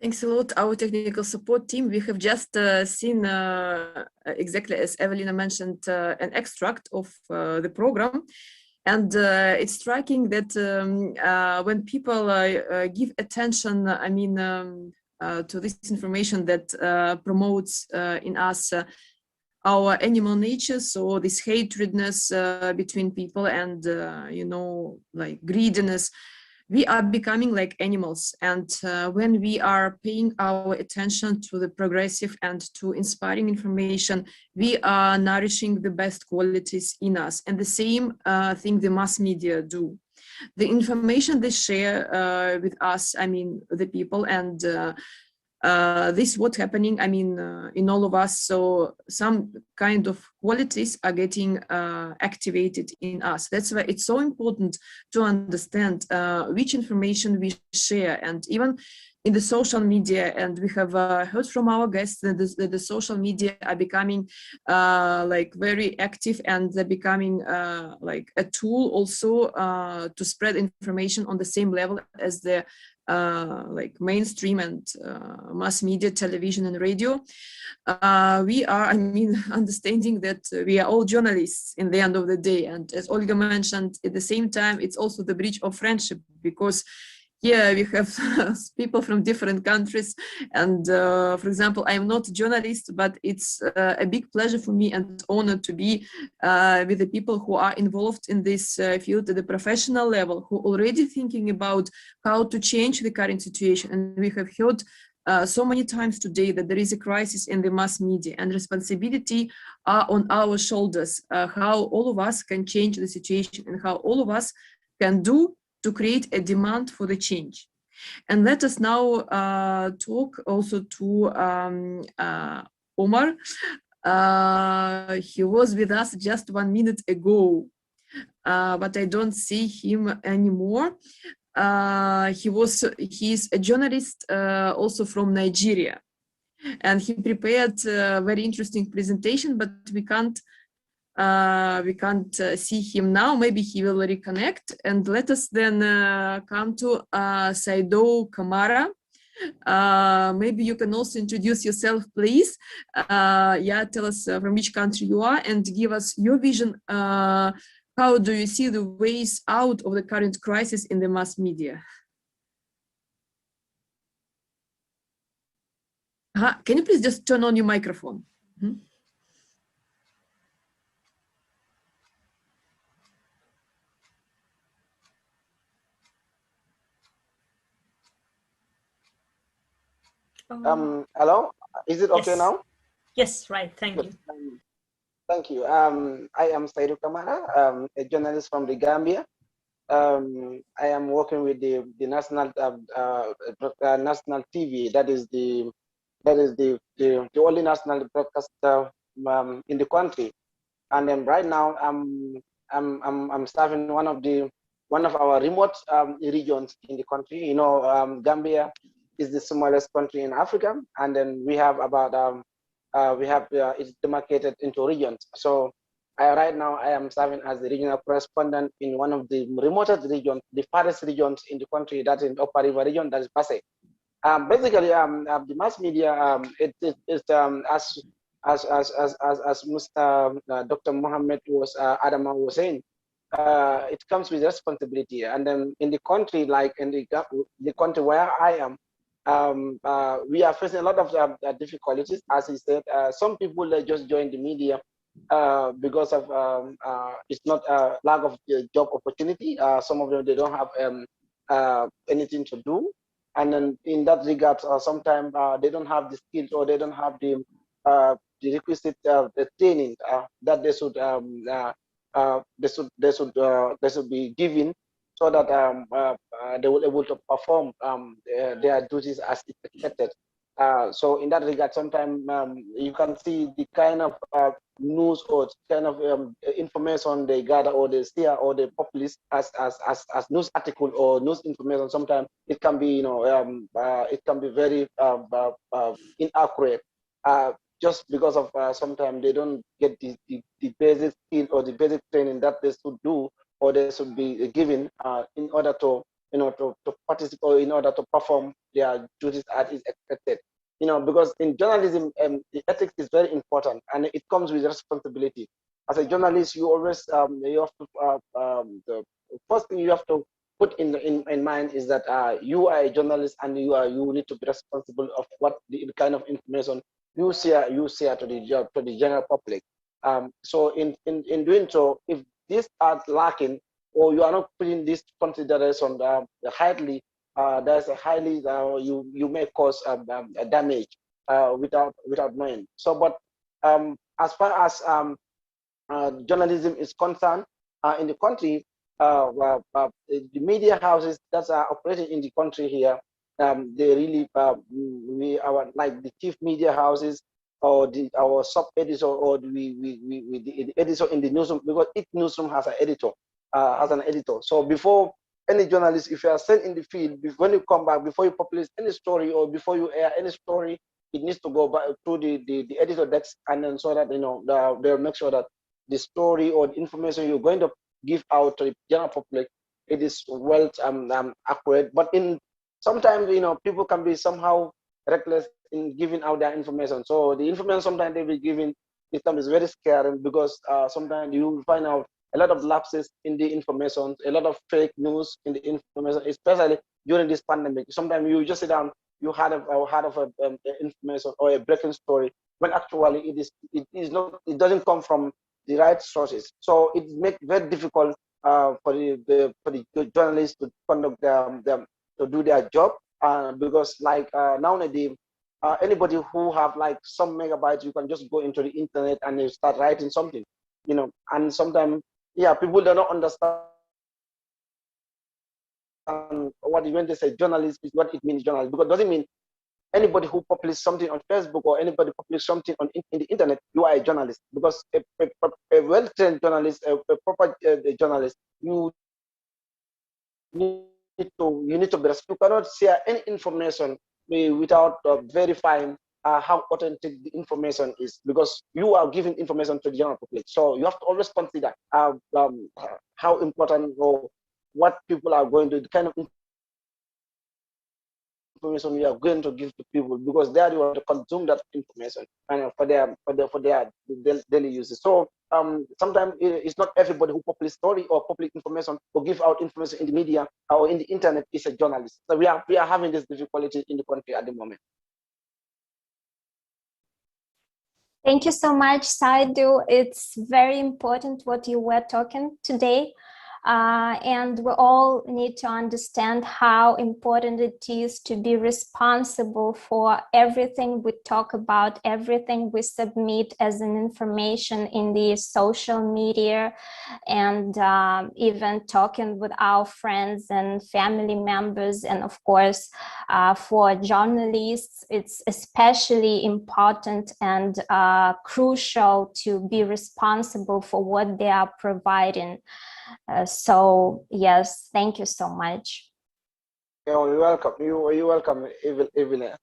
A: Thanks a lot, our technical support team. We have just seen, exactly as Evelina mentioned, an extract of the program. And it's striking that when people give attention, I mean, to this information that promotes in us our animal nature, so this hatredness between people and, you know, like greediness, we are becoming like animals. And when we are paying our attention to the progressive and to inspiring information, we are nourishing the best qualities in us. And the same thing the mass media do. The information they share with us, I mean, the people, and this what's happening, I mean, in all of us. So some kind of qualities are getting activated in us. That's why it's so important to understand which information we share. And even in the social media, and we have heard from our guests that the social media are becoming like very active, and they're becoming like a tool also to spread information on the same level as the like mainstream and mass media, television and radio. We are, I mean, understanding that we are all journalists in the end of the day. And as Olga mentioned, at the same time, it's also the bridge of friendship, because here we have people from different countries. And for example, I am not a journalist, but it's a big pleasure for me and honor to be with the people who are involved in this field at the professional level, who already thinking about how to change the current situation. And we have heard so many times today that there is a crisis in the mass media, and responsibility are on our shoulders, how all of us can change the situation and how all of us can do to create a demand for the change. And let us now talk also to Omar. He was with us just 1 minute ago, but I don't see him anymore. He's a journalist also from Nigeria, and he prepared a very interesting presentation, but we can't see him now. Maybe he will reconnect. And let us then come to Saido Kamara. Maybe you can also introduce yourself, please. Yeah, tell us from which country you are and give us your vision. How do you see the ways out of the current crisis in the mass media? Can you please just turn on your microphone? Mm-hmm.
H: Hello, is it okay now?
B: Yes, right. Thank you.
H: Thank you. I am Saidu Kamara, a journalist from the Gambia. I am working with the national national TV. That is the only national broadcaster in the country. And then right now I'm serving one of our remote regions in the country. You know, Gambia is the smallest country in Africa, and then we have about it's demarcated into regions. So right now I am serving as the regional correspondent in one of the remotest regions, the farthest regions in the country, that's in Upper River region, that is Pasay. Basically, the mass media, it's as Mr. Dr. Mohammed Adama was saying, it comes with responsibility. And then in the country, like in the country where I am, we are facing a lot of difficulties. As he said, some people just join the media because of it's not a lack of job opportunity. Some of them, they don't have anything to do, and then in that regard, sometimes they don't have the skills, or they don't have the requisite the training that they should be given, so that they will be able to perform their duties as expected. So in that regard, sometimes you can see the kind of news or kind of information they gather, or they steer, or they publish as news article or news information. Sometimes it can be, it can be very inaccurate, just because of sometimes they don't get the basic skill or the basic training that they should do, or they should be given in order to to participate, in order to perform their duties as is expected. Because in journalism, the ethics is very important, and it comes with responsibility. As a journalist, you always you have to the first thing you have to put in mind is that you are a journalist, and you need to be responsible of what the kind of information you share to the general public. So in doing so, if these are lacking, or you are not putting this consideration highly, there's a highly you may cause a damage without knowing. So, but as far as journalism is concerned in the country, the media houses that are operating in the country here, they really we our like the chief media houses, or our sub editor, or the editor in the newsroom, because each newsroom has an editor. So before any journalist, if you are sent in the field, when you come back, before you publish any story or before you air any story, it needs to go back to the editor desk, and then so that they'll make sure that the story or the information you're going to give out to the general public, it is well accurate. But sometimes people can be somehow reckless in giving out their information. So the information sometimes they be giving is very scary, because sometimes you find out a lot of lapses in the information, a lot of fake news in the information, especially during this pandemic. Sometimes you just sit down, you had of information or a breaking story, when actually it doesn't come from the right sources. So it makes very difficult for the journalists to conduct them to do their job, because like nowadays, anybody who have like some megabytes, you can just go into the internet and you start writing something, and sometimes people do not understand when they say journalist is what it means journalist, because it doesn't mean anybody who publishes something on Facebook or anybody publishes something in the internet, you are a journalist. Because a well-trained journalist, a proper journalist, you need to be responsible. You cannot share any information without verifying how authentic the information is, because you are giving information to the general public. So you have to always consider how important or what people are going to, the kind of information we are going to give to people, because they are the ones to consume that information and for their daily uses. So sometimes it's not everybody who publish story or public information or give out information in the media or in the internet is a journalist. So we are having this difficulty in the country at the moment.
C: Thank you so much, Saidu. It's very important what you were talking today. And we all need to understand how important it is to be responsible for everything we talk about, everything we submit as an information in the social media, and even talking with our friends and family members. And of course, for journalists, it's especially important and crucial to be responsible for what they are providing. So yes, thank you so much.
H: You're welcome. You're welcome, Evelyn.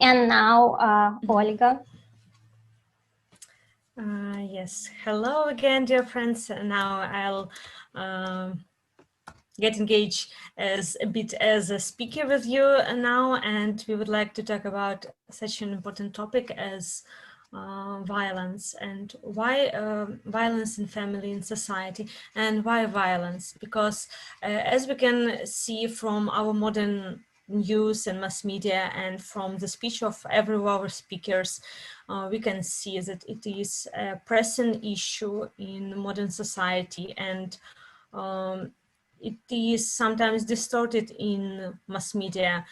C: And now, Olga.
B: Yes, hello again, dear friends. Now I'll get engaged as a speaker with you now, and we would like to talk about such an important topic as violence, and why violence in family and society, and why violence, because as we can see from our modern news and mass media and from the speech of every of our speakers, we can see that it is a pressing issue in modern society, and it is sometimes distorted in mass media,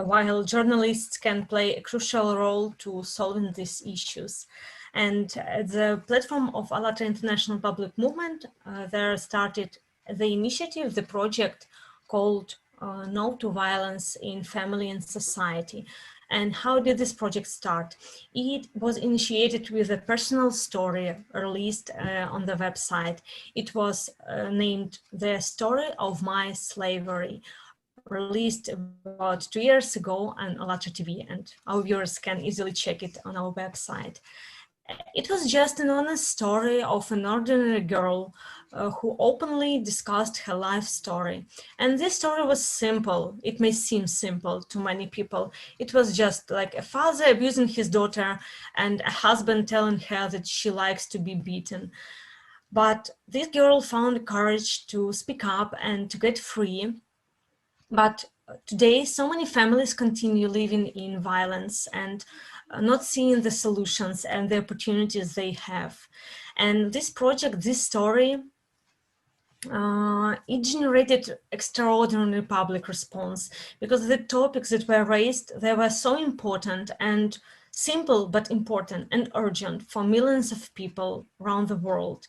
B: while journalists can play a crucial role to solving these issues. And the platform of ALLATRA International Public Movement, there started the initiative, the project called No to Violence in Family and Society. And how did this project start? It was initiated with a personal story released on the website. It was named The Story of My Slavery, released about 2 years ago on ALLATRA TV, and our viewers can easily check it on our website. It was just an honest story of an ordinary girl who openly discussed her life story. And this story was simple. It may seem simple to many people. It was just like a father abusing his daughter and a husband telling her that she likes to be beaten. But this girl found courage to speak up and to get free. But today, so many families continue living in violence and not seeing the solutions and the opportunities they have. And this project, this story, it generated extraordinary public response because the topics that were raised, they were so important and simple but important and urgent for millions of people around the world.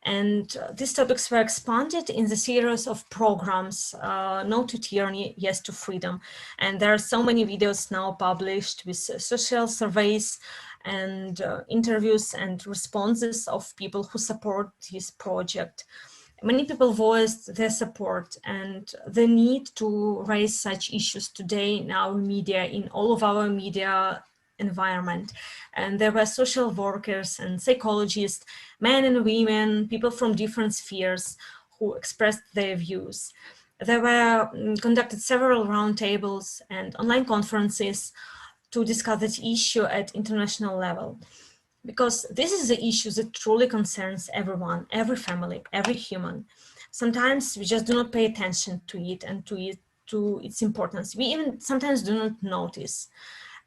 B: And these topics were expanded in the series of programs, No to Tyranny, Yes to Freedom. And there are so many videos now published with social surveys and interviews and responses of people who support this project. Many people voiced their support and the need to raise such issues today in our media, in all of our media environment. And there were social workers and psychologists, men and women, people from different spheres who expressed their views. There were conducted several roundtables and online conferences to discuss this issue at international level. Because this is the issue that truly concerns everyone, every family, every human. Sometimes we just do not pay attention to it and to its importance. We even sometimes do not notice.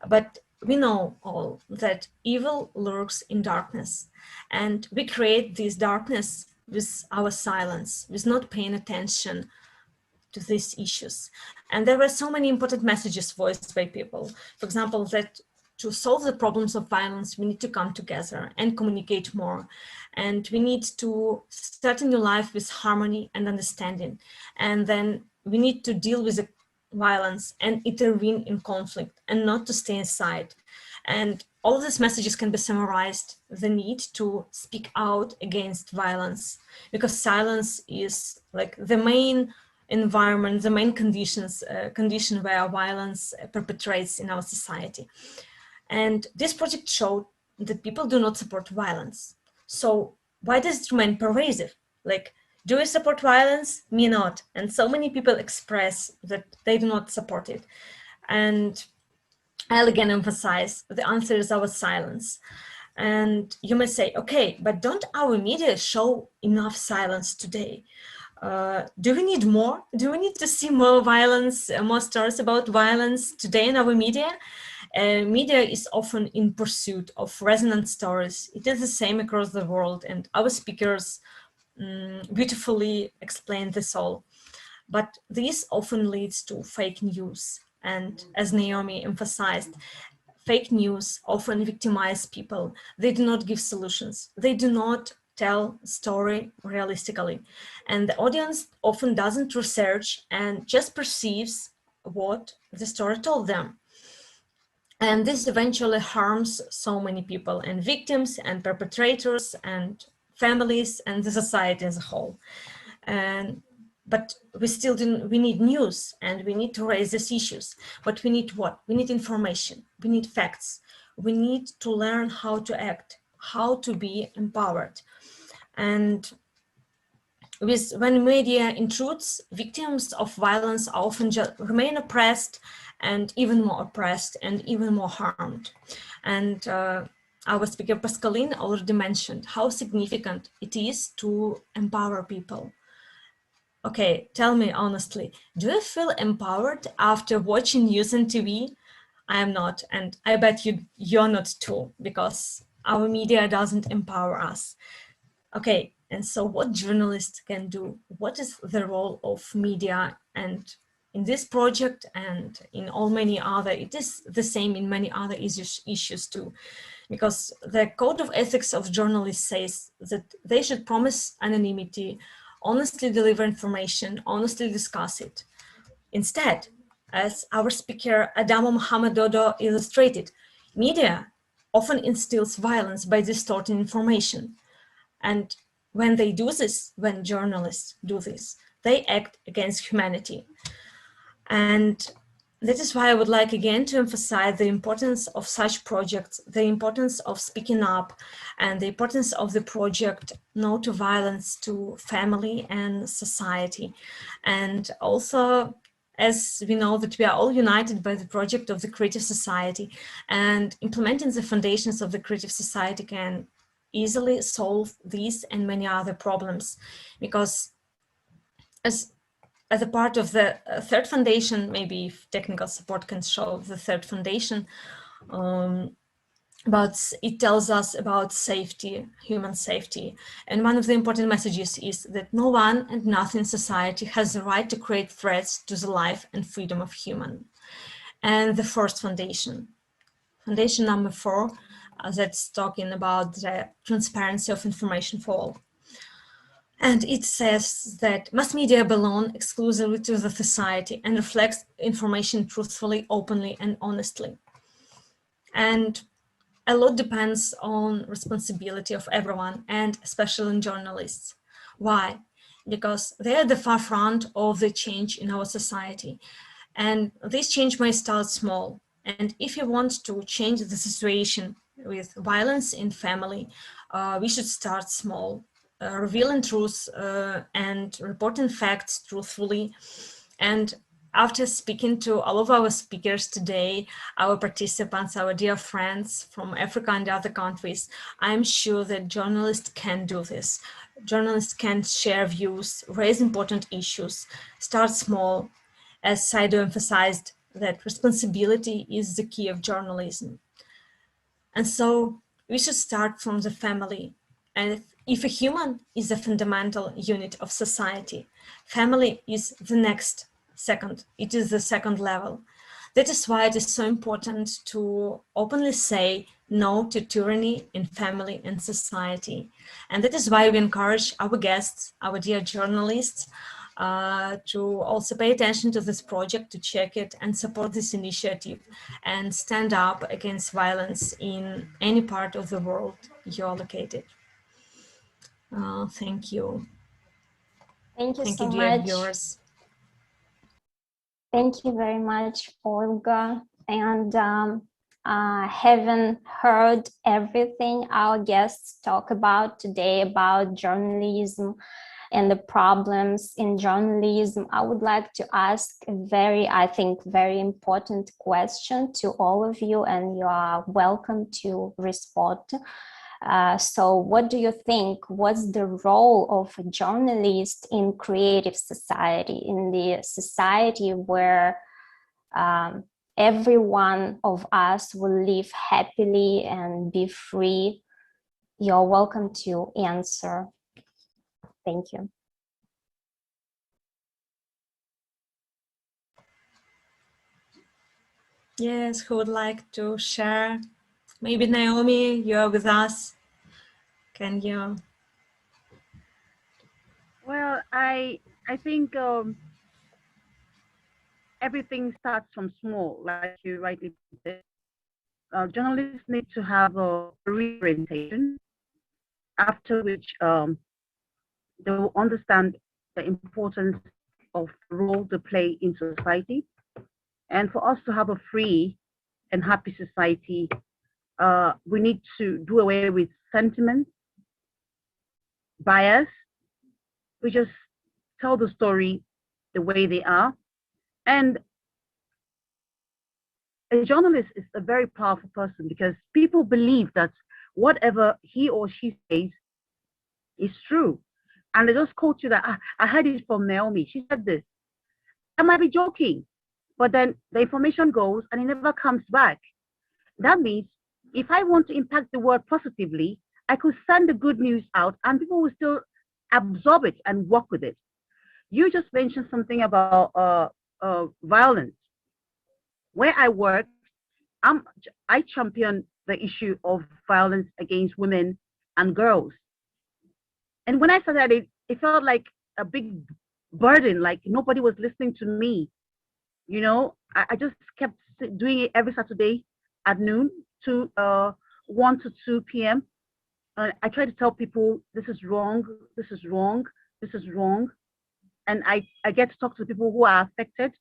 B: But we know all that evil lurks in darkness, and we create this darkness with our silence, with not paying attention to these issues. And there were so many important messages voiced by people. For example, that to solve the problems of violence, we need to come together and communicate more. And we need to start a new life with harmony and understanding. And then we need to deal with the violence and intervene in conflict and not to stay aside. And all of these messages can be summarized: the need to speak out against violence, because silence is like the main environment, the main condition where violence perpetrates in our society. And this project showed that people do not support violence. So why does it remain pervasive? Like, do you support violence? Me not. And so many people express that they do not support it. And I'll again emphasize the answer is our silence. And you may say, okay, but don't our media show enough silence today? Do we need more? Do we need to see more violence, more stories about violence today in our media? Media is often in pursuit of resonant stories. It is the same across the world, and our speakers beautifully explain this all. But this often leads to fake news. And as Naomi emphasized, fake news often victimize people. They do not give solutions. They do not tell story realistically. And the audience often doesn't research and just perceives what the story told them. And this eventually harms so many people, and victims and perpetrators and families and the society as a whole. But we need news, and we need to raise these issues. But we need what? We need information, we need facts. We need to learn how to act, how to be empowered. And when media intrudes, victims of violence often remain oppressed, and even more oppressed and even more harmed. And our speaker Pascaline already mentioned how significant it is to empower people. Okay, tell me honestly, do you feel empowered after watching news on TV? I am not, and I bet you're not too, because our media doesn't empower us. Okay, and so what journalists can do? What is the role of media? And in this project and in all many other, it is the same in many other issues too, because the code of ethics of journalists says that they should promise anonymity, honestly deliver information, honestly discuss it. Instead, as our speaker Adamo Mohamed Dodo illustrated, media often instills violence by distorting information. And when they do this, when journalists do this, they act against humanity. And That is why I would like again to emphasize the importance of such projects, the importance of speaking up, and the importance of the project No to Violence to Family and Society. And also, as we know that we are all united by the project of the Creative Society, and implementing the foundations of the Creative Society can easily solve these and many other problems, because as a part of the third foundation, maybe if technical support can show the third foundation, but it tells us about safety, human safety. And one of the important messages is that no one and nothing in society has the right to create threats to the life and freedom of human. And the first foundation number 4, that's talking about the transparency of information for all. And it says that mass media belong exclusively to the society and reflects information truthfully, openly, and honestly. And a lot depends on responsibility of everyone, and especially in journalists. Why? Because they are the forefront of the change in our society. And this change may start small. And if you want to change the situation with violence in family, we should start small. Revealing truth and reporting facts truthfully. And after speaking to all of our speakers today, our participants, our dear friends from Africa and other countries, I'm sure that journalists can do this. Journalists can share views, raise important issues, start small, as Saido emphasized that responsibility is the key of journalism. And so we should start from the family. And if a human is a fundamental unit of society, family is the next second. It is the second level. That is why it is so important to openly say no to tyranny in family and society. And that is why we encourage our guests, our dear journalists, to also pay attention to this project, to check it and support this initiative and stand up against violence in any part of the world you're located. Thank you.
C: Thank you so
B: dear
C: much.
B: viewers.
C: Thank you very much, Olga. And having heard everything our guests talk about today about journalism and the problems in journalism, I would like to ask a I think, very important question to all of you, and you are welcome to respond. So what do you think? What's the role of a journalist in creative society, in the society where every one of us will live happily and be free? You're welcome to answer. Thank you.
B: Yes, who would like to share? Maybe Naomi, you're with us. Can you?
F: Well, I think everything starts from small, like you rightly said. Journalists need to have a career orientation, after which they will understand the importance of the role they play in society. And for us to have a free and happy society, we need to do away with sentiment, bias. We just tell the story the way they are. And a journalist is a very powerful person because people believe that whatever he or she says is true. And they just quote you that, I heard it from Naomi. She said this. I might be joking, but then the information goes and it never comes back. That means if I want to impact the world positively, I could send the good news out and people will still absorb it and work with it. You just mentioned something about violence. Where I work, I champion the issue of violence against women and girls. And when I started it felt like a big burden, like nobody was listening to me. You know, I just kept doing it every Saturday at noon to 1 to 2 p.m. I try to tell people this is wrong, this is wrong, this is wrong. And I get to talk to people who are affected.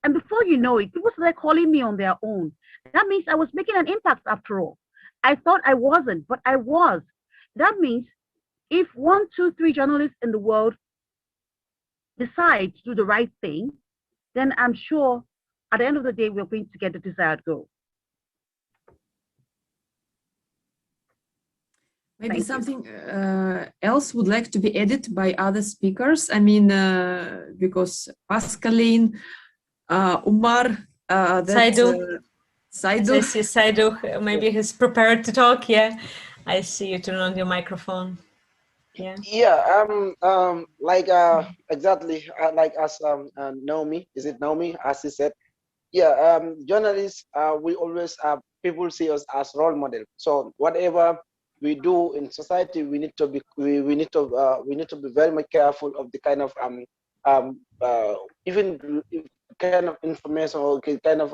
F: And before you know it, people started calling me on their own. That means I was making an impact after all. I thought I wasn't, but I was. That means if 1, 2, 3 journalists in the world decide to do the right thing, then I'm sure at the end of the day, we're going to get the desired goal.
A: Maybe something else would like to be added by other speakers. I mean, because Pascaline, Umar,
B: Saidu.
A: Saidu.
B: I see Saidu, maybe he's prepared to talk. Yeah, I see you turn on your microphone. Yeah.
H: Yeah. Like exactly like as Naomi, is it Naomi? As he said, yeah. Journalists, we always people see us as role model. So whatever we do in society, we need to be we need to be very much careful of the kind of even kind of information or kind of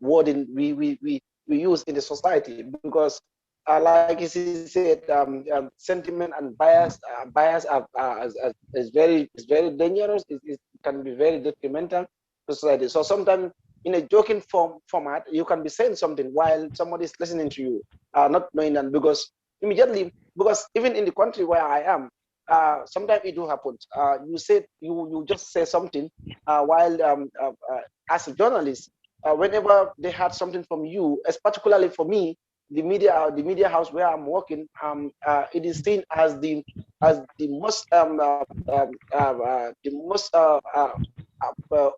H: wording we use in the society, because like he said, sentiment and bias is very dangerous. It can be very detrimental to society. So sometimes in a joking format, you can be saying something while somebody is listening to you, not knowing that, because immediately, because even in the country where I am, sometimes it do happen. You just say something while as a journalist, whenever they had something from you, as particularly for me, the media house where I'm working, it is seen as the most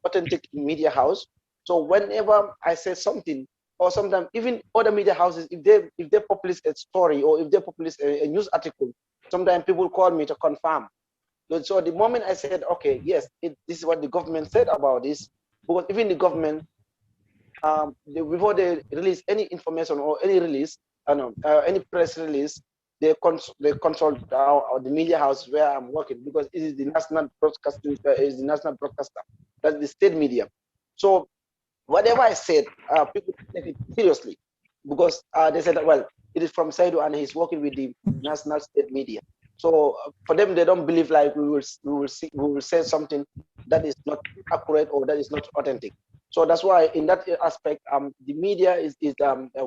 H: authentic media house. So whenever I say something, or sometimes even other media houses, if they publish a story or if they publish a news article, sometimes people call me to confirm. So the moment I said, okay, yes, this is what the government said about this, because even the government, before they release any information or any release, any press release, they consult the media house where I'm working, because it is the national broadcasting, is the national broadcaster, that's the state media. So whatever I said, people take it seriously, because they said, well, it is from Saidu and he's working with the national state media. So for them, they don't believe like we will say something that is not accurate or that is not authentic. So that's why in that aspect, the media is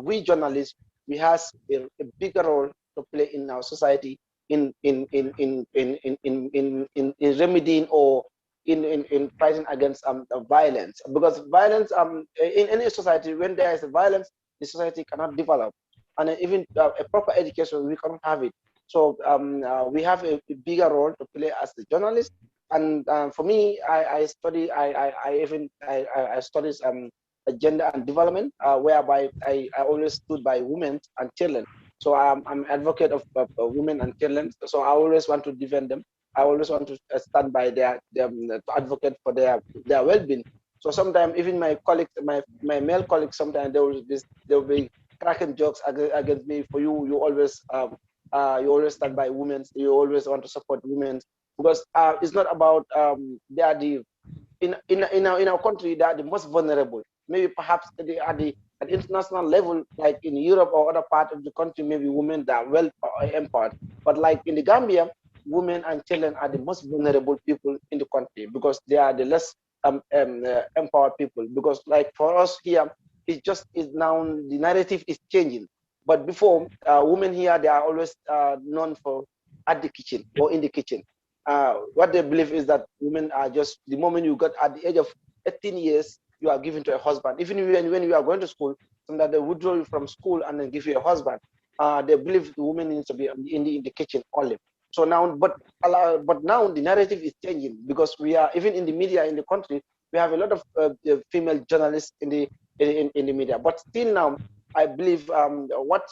H: we journalists, we have a bigger role to play in our society in remedying or in fighting against violence, because violence in any society, when there is violence, the society cannot develop, and even a proper education, we cannot have it. So we have a bigger role to play as a journalist. And for me, I study I studied gender and development, whereby I always stood by women and children. So I'm an advocate of women and children. So I always want to defend them. I always want to stand by to advocate for their well-being. So sometimes even my colleagues, my male colleagues, sometimes they will be cracking jokes against me. For you always stand by women. You always want to support women, because it's not about they are the in our country, they are the most vulnerable. Maybe perhaps they are at international level, like in Europe or other part of the country, maybe women that are well empowered. But like in the Gambia, women and children are the most vulnerable people in the country, because they are the less empowered people. Because like for us here, it just is now the narrative is changing. But before, women here, they are always known for at the kitchen or in the kitchen. What they believe is that women are just, the moment you got at the age of 18 years, you are given to a husband. Even when you are going to school, sometimes they withdraw you from school and then give you a husband. They believe the woman needs to be in the kitchen only. So now, but now the narrative is changing, because we are, even in the media in the country, we have a lot of female journalists in the media. But still now, I believe what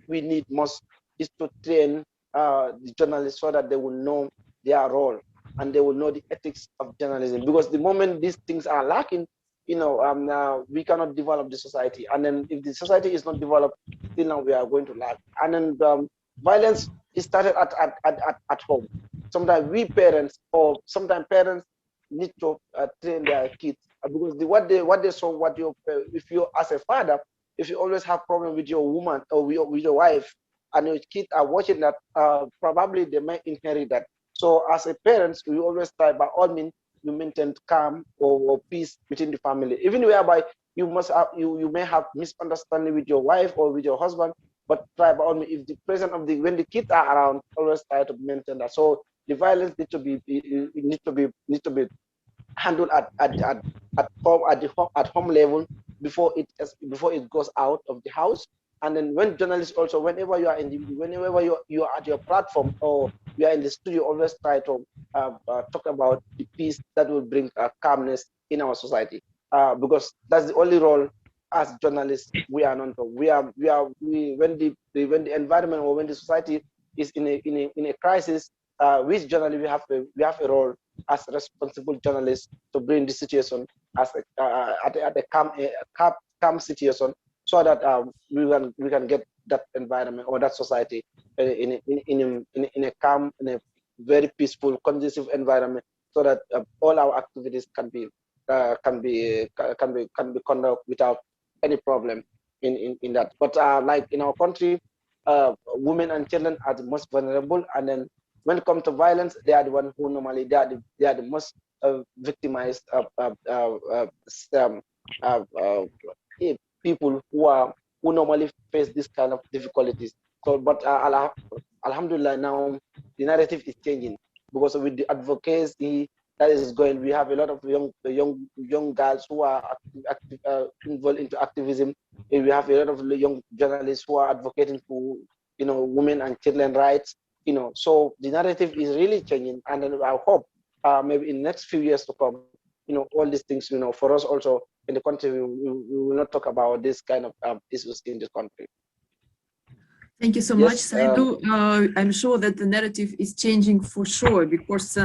H: we need most is to train the journalists so that they will know their role and they will know the ethics of journalism. Because the moment these things are lacking, we cannot develop the society. And then if the society is not developed, still now we are going to lack. And then violence is started at home. Sometimes we parents, or sometimes parents, need to train their kids, because what they saw, if you as a father, if you always have problem with your woman or with your wife, and your kids are watching that, probably they might inherit that. So as a parents, we always try by all means you maintain calm or peace within the family, even whereby you must have, you may have misunderstanding with your wife or with your husband, but try by all means, if the presence of when the kids are around, always try to maintain that. So the violence needs to be handled at home level before it goes out of the house. And then when journalists also, whenever you are you are at your platform or you are in the studio, always try to talk about the peace that will bring calmness in our society, because that's the only role as journalists we are known for. When the environment or when the society is in a crisis, we journalists we have a role as responsible journalists to bring the situation as at a calm situation, so that we can get that environment or that society in a calm, in a very peaceful, conducive environment, so that all our activities can be conducted without any problem in that. But like in our country, women and children are the most vulnerable, and then when it comes to violence, they are the ones who normally they are the most victimized people who normally face this kind of difficulties. So, but alhamdulillah, now the narrative is changing, because with the advocacy that is going, we have a lot of young girls who are involved into activism. And we have a lot of young journalists who are advocating for women and children rights. So the narrative is really changing, and then I hope maybe in the next few years to come, all these things, for us also in the country, we will not talk about this kind of issues in this country.
A: Thank you so much, Saidu. I'm sure that the narrative is changing for sure, because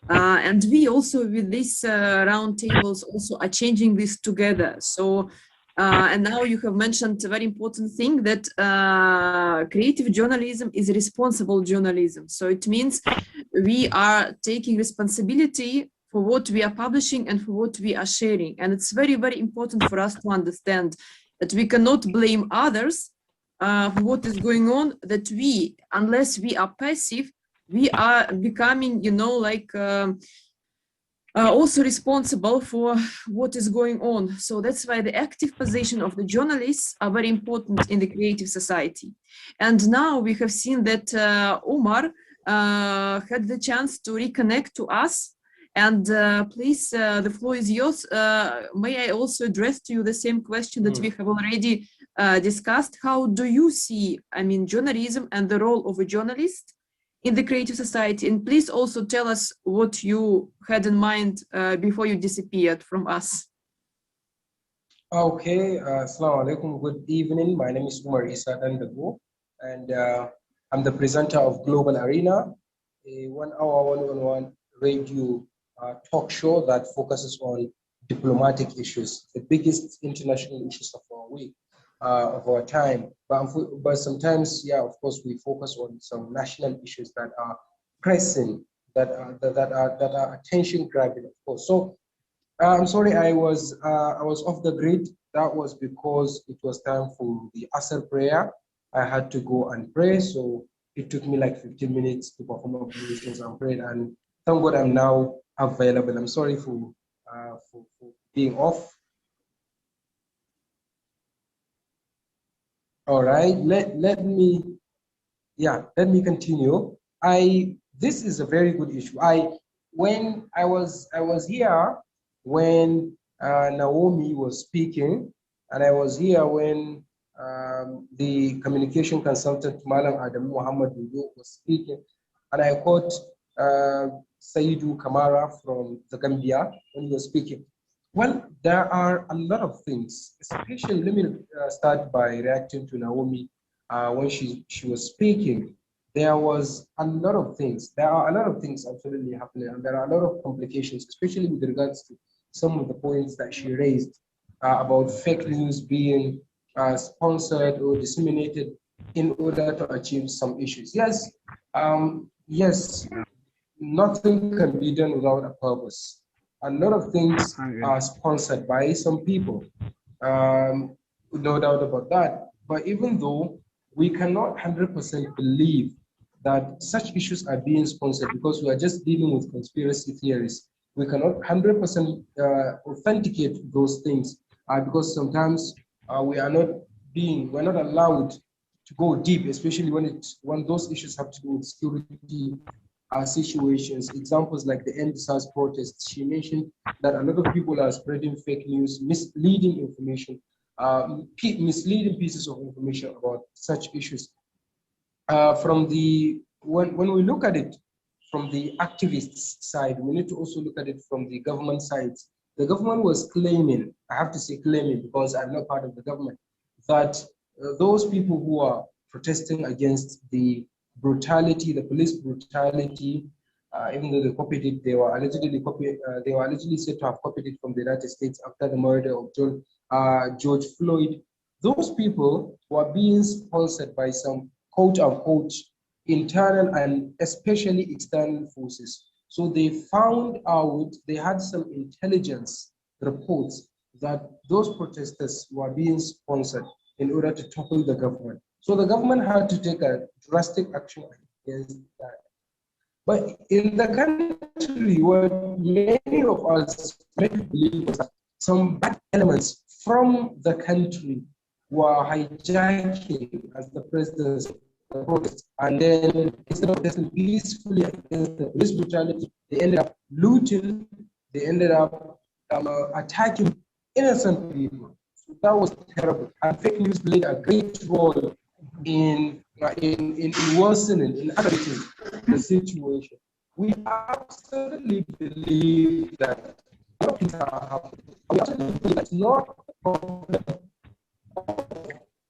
A: and we also with these roundtables also are changing this together. So and now you have mentioned a very important thing, that creative journalism is responsible journalism. So it means we are taking responsibility for what we are publishing and for what we are sharing. And it's very, very important for us to understand that we cannot blame others for what is going on, that we, unless we are passive, we are becoming, also responsible for what is going on. So that's why the active position of the journalists are very important in the creative society. And now we have seen that Omar had the chance to reconnect to us. And please, the floor is yours. May I also address to you the same question that we have already discussed? How do you see, journalism and the role of a journalist in the creative society? And please also tell us what you had in mind before you disappeared from us.
I: Okay, assalamu alaikum, good evening. My name is Umar Isa Dandago, and I'm the presenter of Global Arena, a 1 hour, 1-on-1 radio talk show that focuses on diplomatic issues, the biggest international issues of our week, of our time. But sometimes, yeah, of course, we focus on some national issues that are pressing, that are attention grabbing, of course. So I'm sorry, I was off the grid. That was because it was time for the Asr prayer. I had to go and pray, so it took me like 15 minutes to perform ablutions and pray. And thank God I'm now available. I'm sorry for being off. All right, let me continue. This is a very good issue. When I was here when Naomi was speaking, and I was here when the communication consultant Malam Adam Muhammad was speaking, and I caught Saidu Kamara from the Gambia when he was speaking. Well, there are a lot of things, especially, let me start by reacting to Naomi when she was speaking. There was a lot of things. There are a lot of things absolutely happening, and there are a lot of complications, especially with regards to some of the points that she raised about fake news being sponsored or disseminated in order to achieve some issues. Yes, yes, nothing can be done without a purpose. A lot of things are sponsored by some people, no doubt about that. But even though we cannot 100% believe that such issues are being sponsored, because we are just dealing with conspiracy theories, We cannot 100% authenticate those things because sometimes we're not allowed to go deep, especially when those issues have to do with security situations. Examples like the End SARS protests. She mentioned that a lot of people are spreading fake news, misleading information, misleading pieces of information about such issues. When we look at it from the activists' side, we need to also look at it from the government side. The government was claiming, I have to say claiming because I'm not part of the government, that those people who are protesting against the brutality, the police brutality, even though they copied it, they were allegedly said to have copied it from the United States after the murder of George Floyd. Those people were being sponsored by some quote-unquote internal and especially external forces. So they found out, they had some intelligence reports that those protesters were being sponsored in order to topple the government. So the government had to take a drastic action against that. But in the country, what many of us believe was that some bad elements from the country were hijacking, as the president said, the protest. And then instead of protesting peacefully against the police brutality, they ended up looting, they ended up attacking innocent people. So that was terrible. And fake news played a great role in worsening, in aggravating the situation. We absolutely believe that things are happening. We absolutely believe that's not a problem of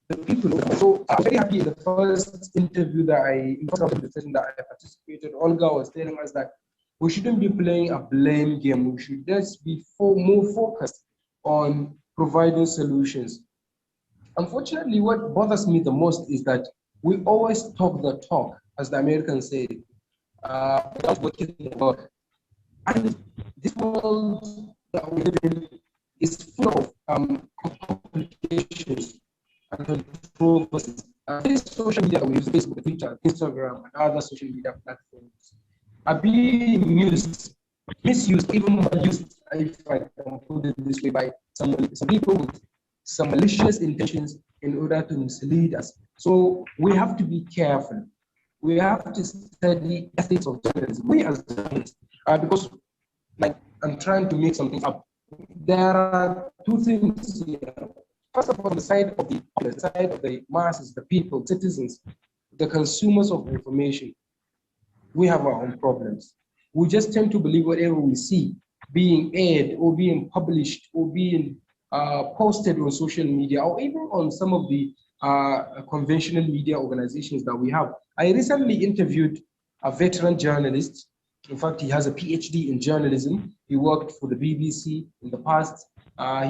I: the people. So I'm very happy in the first interview that I participated, Olga was telling us that we shouldn't be playing a blame game. We should just be more focused on providing solutions. Unfortunately, what bothers me the most is that we always talk the talk, as the Americans say, without working the work. And this world that we live in is full of complications and controversies. This social media we use, Facebook, Twitter, Instagram, and other social media platforms, are being misused, even used, if I can put it this way, by some people with some malicious intentions in order to mislead us. So we have to be careful. We have to study ethics of journalism. We as journalists, because like I'm trying to make something up. There are two things here. First of all, on the side of the masses, the people, citizens, the consumers of information, we have our own problems. We just tend to believe whatever we see being aired or being published or being posted on social media or even on some of the conventional media organizations that we have. I recently interviewed a veteran journalist. In fact, he has a PhD in journalism. He worked for the BBC in the past.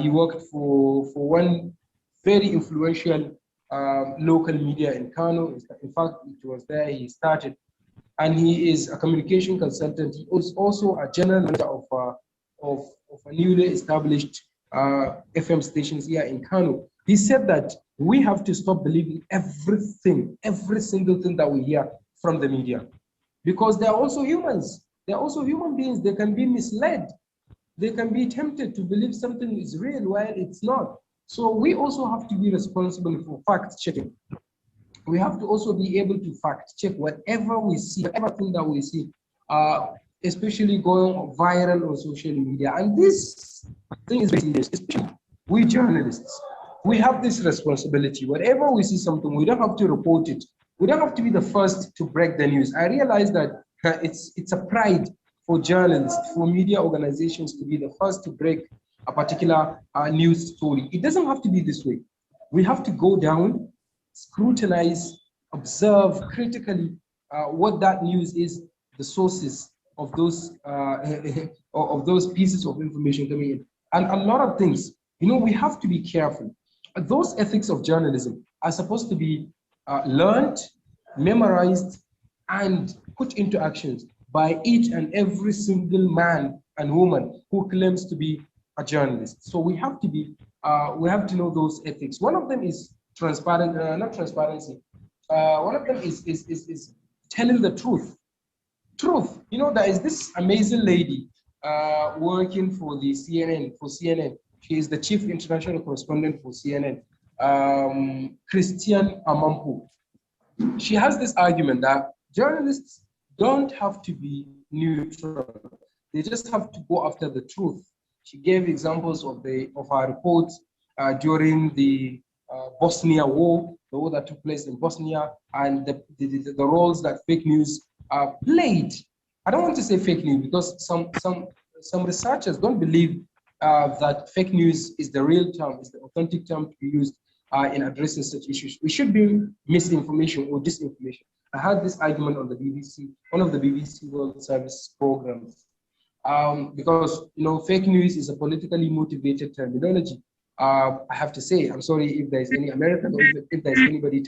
I: He worked for one very influential local media in Kano. In fact, it was there he started. And he is a communication consultant. He is also a general manager of a newly established FM stations here in Kano. He said that we have to stop believing everything, every single thing that we hear from the media, because they are also humans. They are also human beings. They can be misled. They can be tempted to believe something is real while it's not. So we also have to be responsible for fact checking. We have to also be able to fact check whatever we see, everything that we see, especially going viral on social media. And this thing is very serious, especially we journalists. We have this responsibility. Whenever we see something, we don't have to report it. We don't have to be the first to break the news. I realize that it's a pride for journalists, for media organizations to be the first to break a particular news story. It doesn't have to be this way. We have to go down, scrutinize, observe critically what that news is, the sources of those pieces of information coming in, and a lot of things. You know, we have to be careful. Those ethics of journalism are supposed to be learned, memorized, and put into actions by each and every single man and woman who claims to be a journalist. So we have to be, we have to know those ethics. One of them is not transparency. One of them is telling the truth. Truth. You know, there is this amazing lady working for the CNN. She is the chief international correspondent for CNN, Christian Amampo. She has this argument that journalists don't have to be neutral. They just have to go after the truth. She gave examples of our reports during the Bosnia war, the war that took place in Bosnia, and the roles that fake news played. I don't want to say fake news because some researchers don't believe that fake news is the real term, is the authentic term to be used in addressing such issues. We should be misinformation or disinformation. I had this argument on the BBC, one of the BBC World Service programs, because fake news is a politically motivated terminology. I have to say, I'm sorry if there's any American or if there's anybody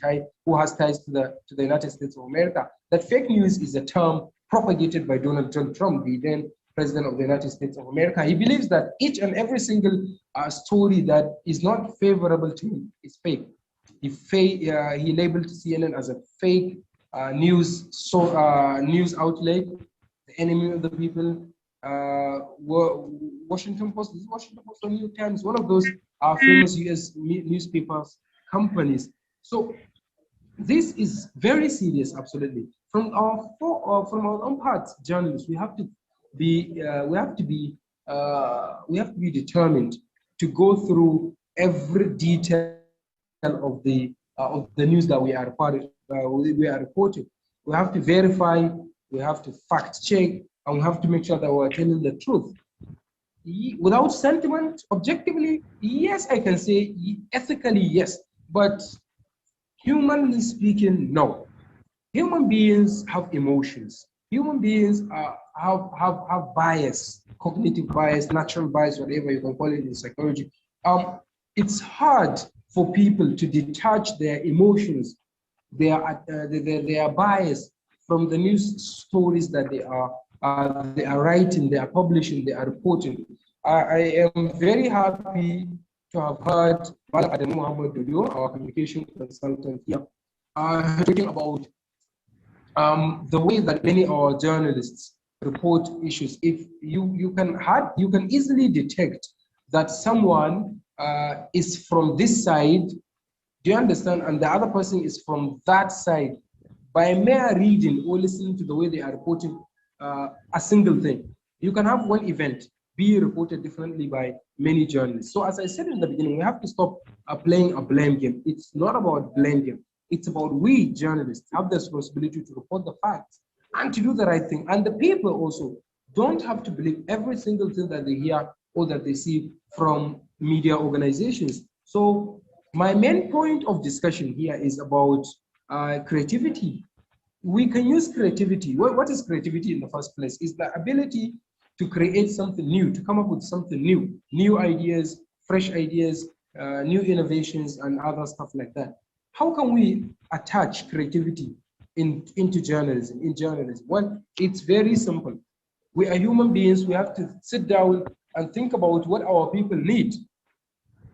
I: who has ties to the United States of America, that fake news is a term propagated by Donald John Trump, the then President of the United States of America. He believes that each and every single story that is not favorable to him is fake. He labeled CNN as a fake news outlet, the enemy of the people. Washington Post or New York Times, one of those famous US newspapers companies. So this is very serious, absolutely. From our own part, journalists, we have to be determined to go through every detail of the news that we are reporting. We have to verify, we have to fact check, and we have to make sure that we're telling the truth. Without sentiment, objectively, yes, I can say ethically, yes, but humanly speaking, no. Human beings have emotions. Human beings have bias, cognitive bias, natural bias, whatever you can call it in psychology. It's hard for people to detach their emotions, their bias from the news stories that they are writing, they are publishing, they are reporting. I am very happy to have heard Adamu Muhammad Dudu, our communication consultant here, talking about the way that many of our journalists report issues. If you can easily detect that someone is from this side, do you understand, and the other person is from that side, by mere reading or listening to the way they are reporting a single thing. You can have one event be reported differently by many journalists. So as I said in the beginning, we have to stop playing a blame game. It's not about blame game. It's about we journalists have the responsibility to report the facts and to do the right thing. And the people also don't have to believe every single thing that they hear or that they see from media organizations. So my main point of discussion here is about creativity. We can use creativity. What is creativity in the first place? It's the ability to create something new, to come up with something new ideas, fresh ideas, new innovations, and other stuff like that. How can we attach creativity into journalism, in journalism? Well, it's very simple. We are human beings. We have to sit down and think about what our people need.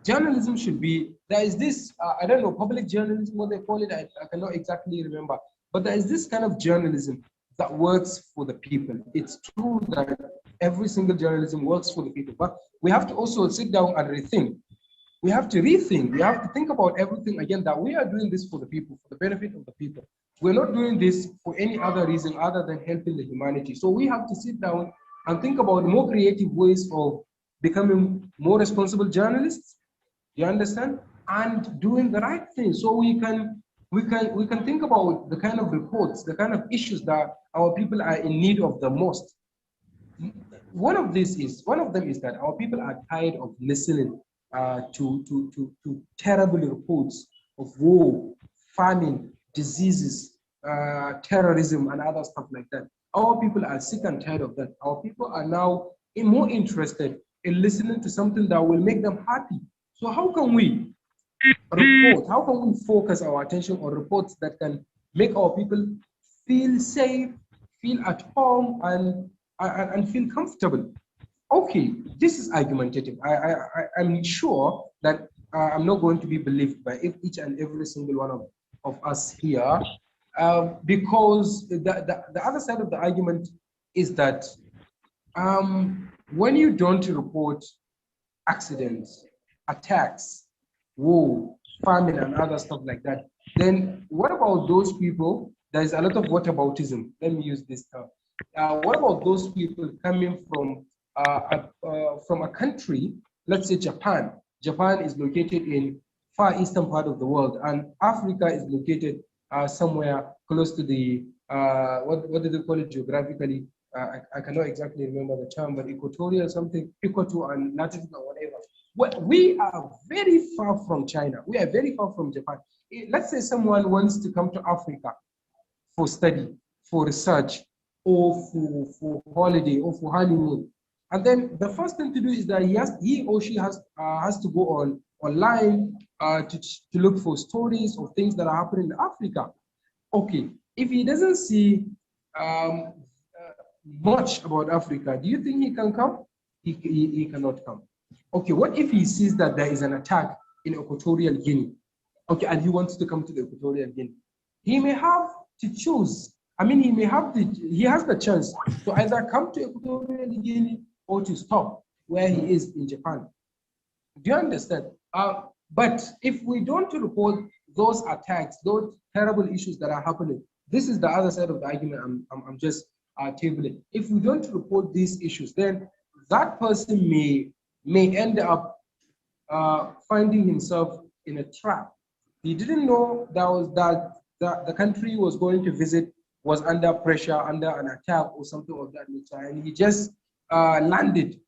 I: Journalism should be, there is this, I don't know, public journalism, what they call it, I cannot exactly remember. But there is this kind of journalism that works for the people. It's true that every single journalism works for the people, but we have to also sit down and rethink. We have to rethink. We have to think about everything again, that we are doing this for the people, for the benefit of the people. We're not doing this for any other reason other than helping the humanity. So we have to sit down and think about more creative ways of becoming more responsible journalists. You understand? And doing the right thing. So we can think about the kind of reports, the kind of issues that our people are in need of the most. One of them is that our people are tired of listening to terrible reports of war, famine, diseases, terrorism, and other stuff like that. Our people are sick and tired of that. Our people are now more interested in listening to something that will make them happy. So how can we report? How can we focus our attention on reports that can make our people feel safe, feel at home, and feel comfortable? Okay, this is argumentative. I'm sure that I'm not going to be believed by each and every single one of us here, because the other side of the argument is that when you don't report accidents, attacks, war, famine, and other stuff like that, then what about those people? There's a lot of whataboutism. Let me use this term. What about those people coming from a country, let's say Japan? Japan is located in far eastern part of the world, and Africa is located somewhere close to the what do they call it geographically? I cannot exactly remember the term, but equatorial something, equator and latitude or whatever. Well, we are very far from China. We are very far from Japan. Let's say someone wants to come to Africa for study, for research, or for holiday, or for honeymoon. And then the first thing to do is that he or she has to go online to look for stories of things that are happening in Africa. Okay, if he doesn't see much about Africa, do you think he can come? He cannot come. Okay, what if he sees that there is an attack in Equatorial Guinea? Okay, and he wants to come to the Equatorial Guinea. He may have to choose. I mean, he has the chance to either come to Equatorial Guinea or to stop where he is in Japan. Do you understand? But if we don't report those attacks, those terrible issues that are happening, this is the other side of the argument I'm just tabling. If we don't report these issues, then that person may end up finding himself in a trap. He didn't know that the country was going to visit was under pressure, under an attack or something of that nature, and he just landed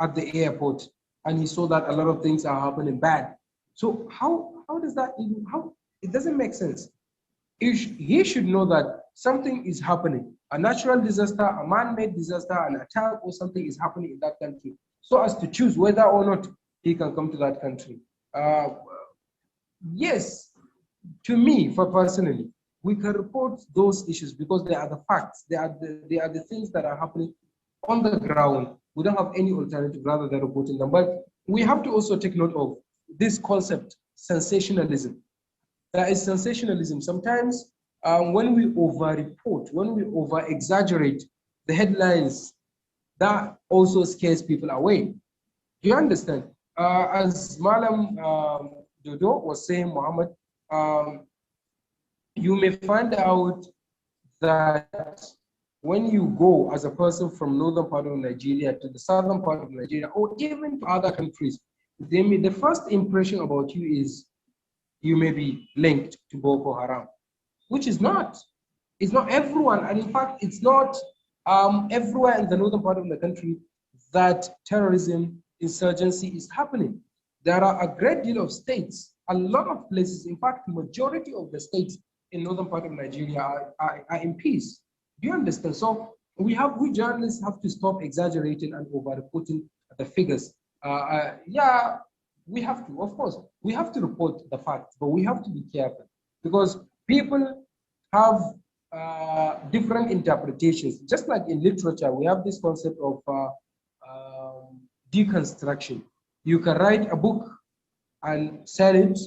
I: at the airport and he saw that a lot of things are happening bad. So how does that even, it doesn't make sense. He should know that something is happening, a natural disaster, a man-made disaster, an attack or something is happening in that country, so as to choose whether or not he can come to that country. Yes, to me, for personally, we can report those issues because they are the facts. They are the things that are happening on the ground. We don't have any alternative rather than reporting them. But we have to also take note of this concept, sensationalism. There is sensationalism. Sometimes when we over-report, when we over-exaggerate the headlines, that also scares people away. Do you understand? As Malam Dodo was saying, Muhammad, you may find out that when you go as a person from northern part of Nigeria to the southern part of Nigeria, or even to other countries, the first impression about you is you may be linked to Boko Haram, which is not. It's not everyone, and in fact, it's not everywhere in the northern part of the country that terrorism, insurgency is happening. There are a great deal of states, a lot of places, in fact, majority of the states in northern part of Nigeria are in peace. Do you understand? So we journalists have to stop exaggerating and over-reporting the figures. Yeah, we have to, of course, we have to report the facts, but we have to be careful because people have different interpretations. Just like in literature, we have this concept of deconstruction. You can write a book and sell it.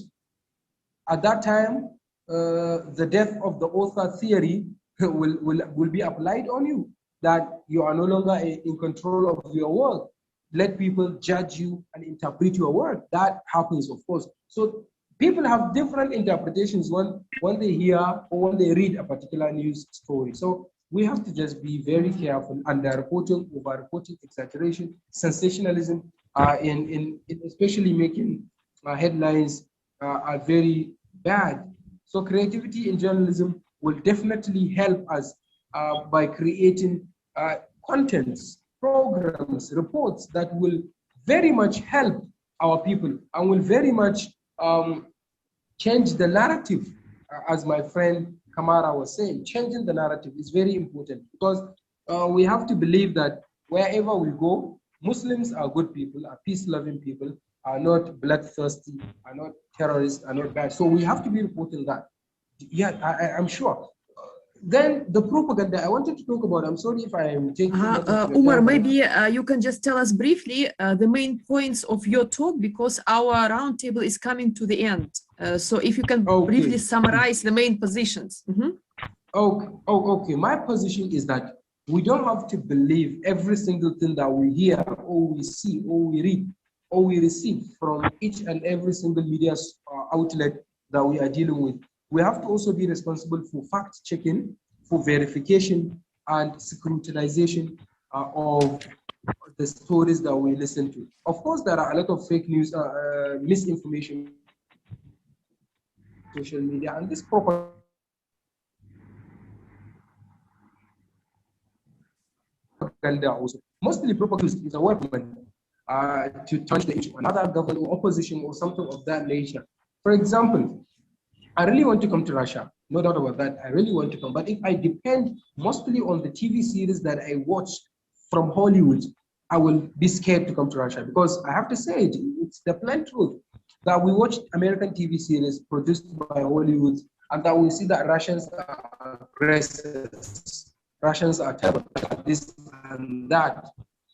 I: At that time, the death of the author theory will be applied on you, that you are no longer in control of your work. Let people judge you and interpret your work. That happens, of course. So people have different interpretations when they hear or when they read a particular news story. So we have to just be very careful. Under-reporting, over-reporting, exaggeration, sensationalism, in especially making headlines are very bad. So creativity in journalism will definitely help us by creating contents, programs, reports that will very much help our people and will very much change the narrative. As my friend Kamara was saying, changing the narrative is very important because we have to believe that wherever we go, Muslims are good people, are peace-loving people, are not bloodthirsty, are not terrorists, are not bad. So we have to be reporting that. Yeah, I'm sure. Then the propaganda I wanted to talk about, I'm sorry if I am taking
A: Umar, maybe you can just tell us briefly the main points of your talk because our roundtable is coming to the end. So if you can briefly summarize the main positions.
I: Okay, my position is that We don't have to believe every single thing that we hear or we see or we read or we receive from each and every single media outlet that we are dealing with. We have to also be responsible for fact checking, for verification and scrutinization of the stories that we listen to. Of course, there are a lot of fake news, misinformation, social media, and this propaganda also. Mostly propaganda is a weapon to touch the issue, another government or opposition or something of that nature. For example, I really want to come to Russia, no doubt about that. I really want to come, but if I depend mostly on the TV series that I watch from Hollywood, I will be scared to come to Russia because I have to say it, it's the plain truth that we watch American TV series produced by Hollywood and that we see that Russians are aggressors, Russians are terrible, this and that.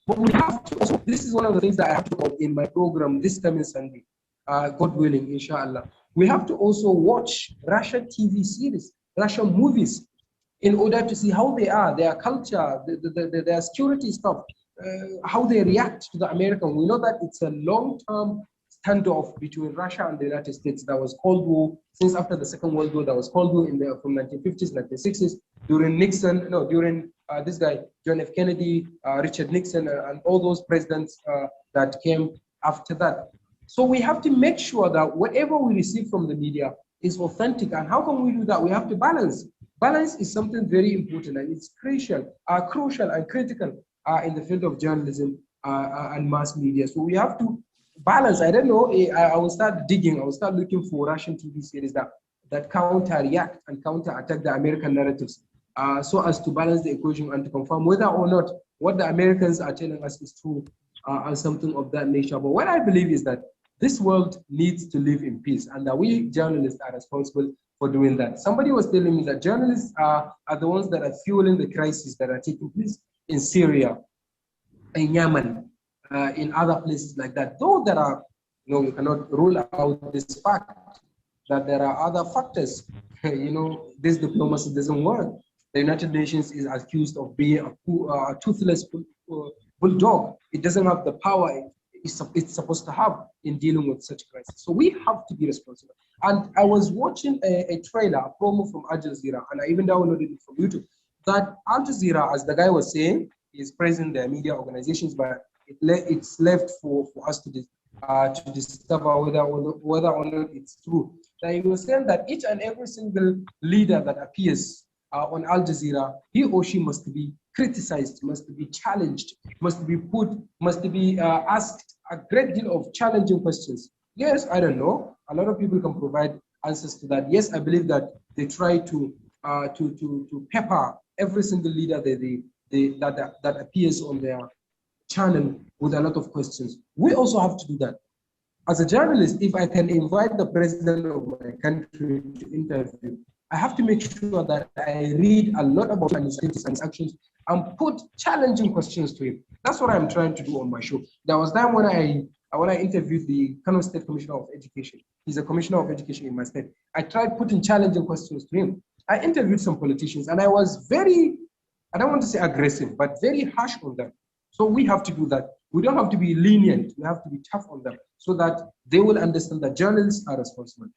I: But we have to also, this is one of the things that I have to talk in my program this coming Sunday, God willing, inshallah. We have to also watch Russian TV series, Russian movies, in order to see how they are, their culture, their security stuff, how they react to the American. We know that it's a long-term standoff between Russia and the United States. That was Cold War. Since after the Second World War, that was Cold War from 1950s, 1960s, during Nixon, no, during this guy, John F. Kennedy, Richard Nixon, and all those presidents that came after that. So we have to make sure that whatever we receive from the media is authentic. And how can we do that? We have to balance. Balance is something very important, and it's crucial and critical in the field of journalism and mass media. So we have to balance. I don't know, I will start digging, I will start looking for Russian TV series that counter-react and counter-attack the American narratives so as to balance the equation and to confirm whether or not what the Americans are telling us is true and something of that nature. But what I believe is that this world needs to live in peace and that we journalists are responsible for doing that. Somebody was telling me that journalists are the ones that are fueling the crises that are taking place in Syria, in Yemen, in other places like that. Though there are, you cannot rule out this fact that there are other factors. This diplomacy doesn't work. The United Nations is accused of being a toothless bulldog. It doesn't have the power it's supposed to have in dealing with such crisis. So we have to be responsible. And I was watching a trailer, a promo from Al Jazeera, and I even downloaded it from YouTube, that Al Jazeera, as the guy was saying, is praising their media organizations, but it's left for us to discover whether or not it's true. That he was saying that each and every single leader that appears on Al Jazeera, he or she must be criticized, must be challenged, must be asked a great deal of challenging questions. Yes, I don't know. A lot of people can provide answers to that. Yes, I believe that they try to pepper every single leader that appears on their channel with a lot of questions. We also have to do that. As a journalist, if I can invite the president of my country to interview, I have to make sure that I read a lot about his activities and his actions and put challenging questions to him. That's what I'm trying to do on my show. There was time when I interviewed the Kano State Commissioner of Education. He's a commissioner of education in my state. I tried putting challenging questions to him. I interviewed some politicians and I was very, I don't want to say aggressive, but very harsh on them. So we have to do that. We don't have to be lenient. We have to be tough on them so that they will understand that journalists are responsible.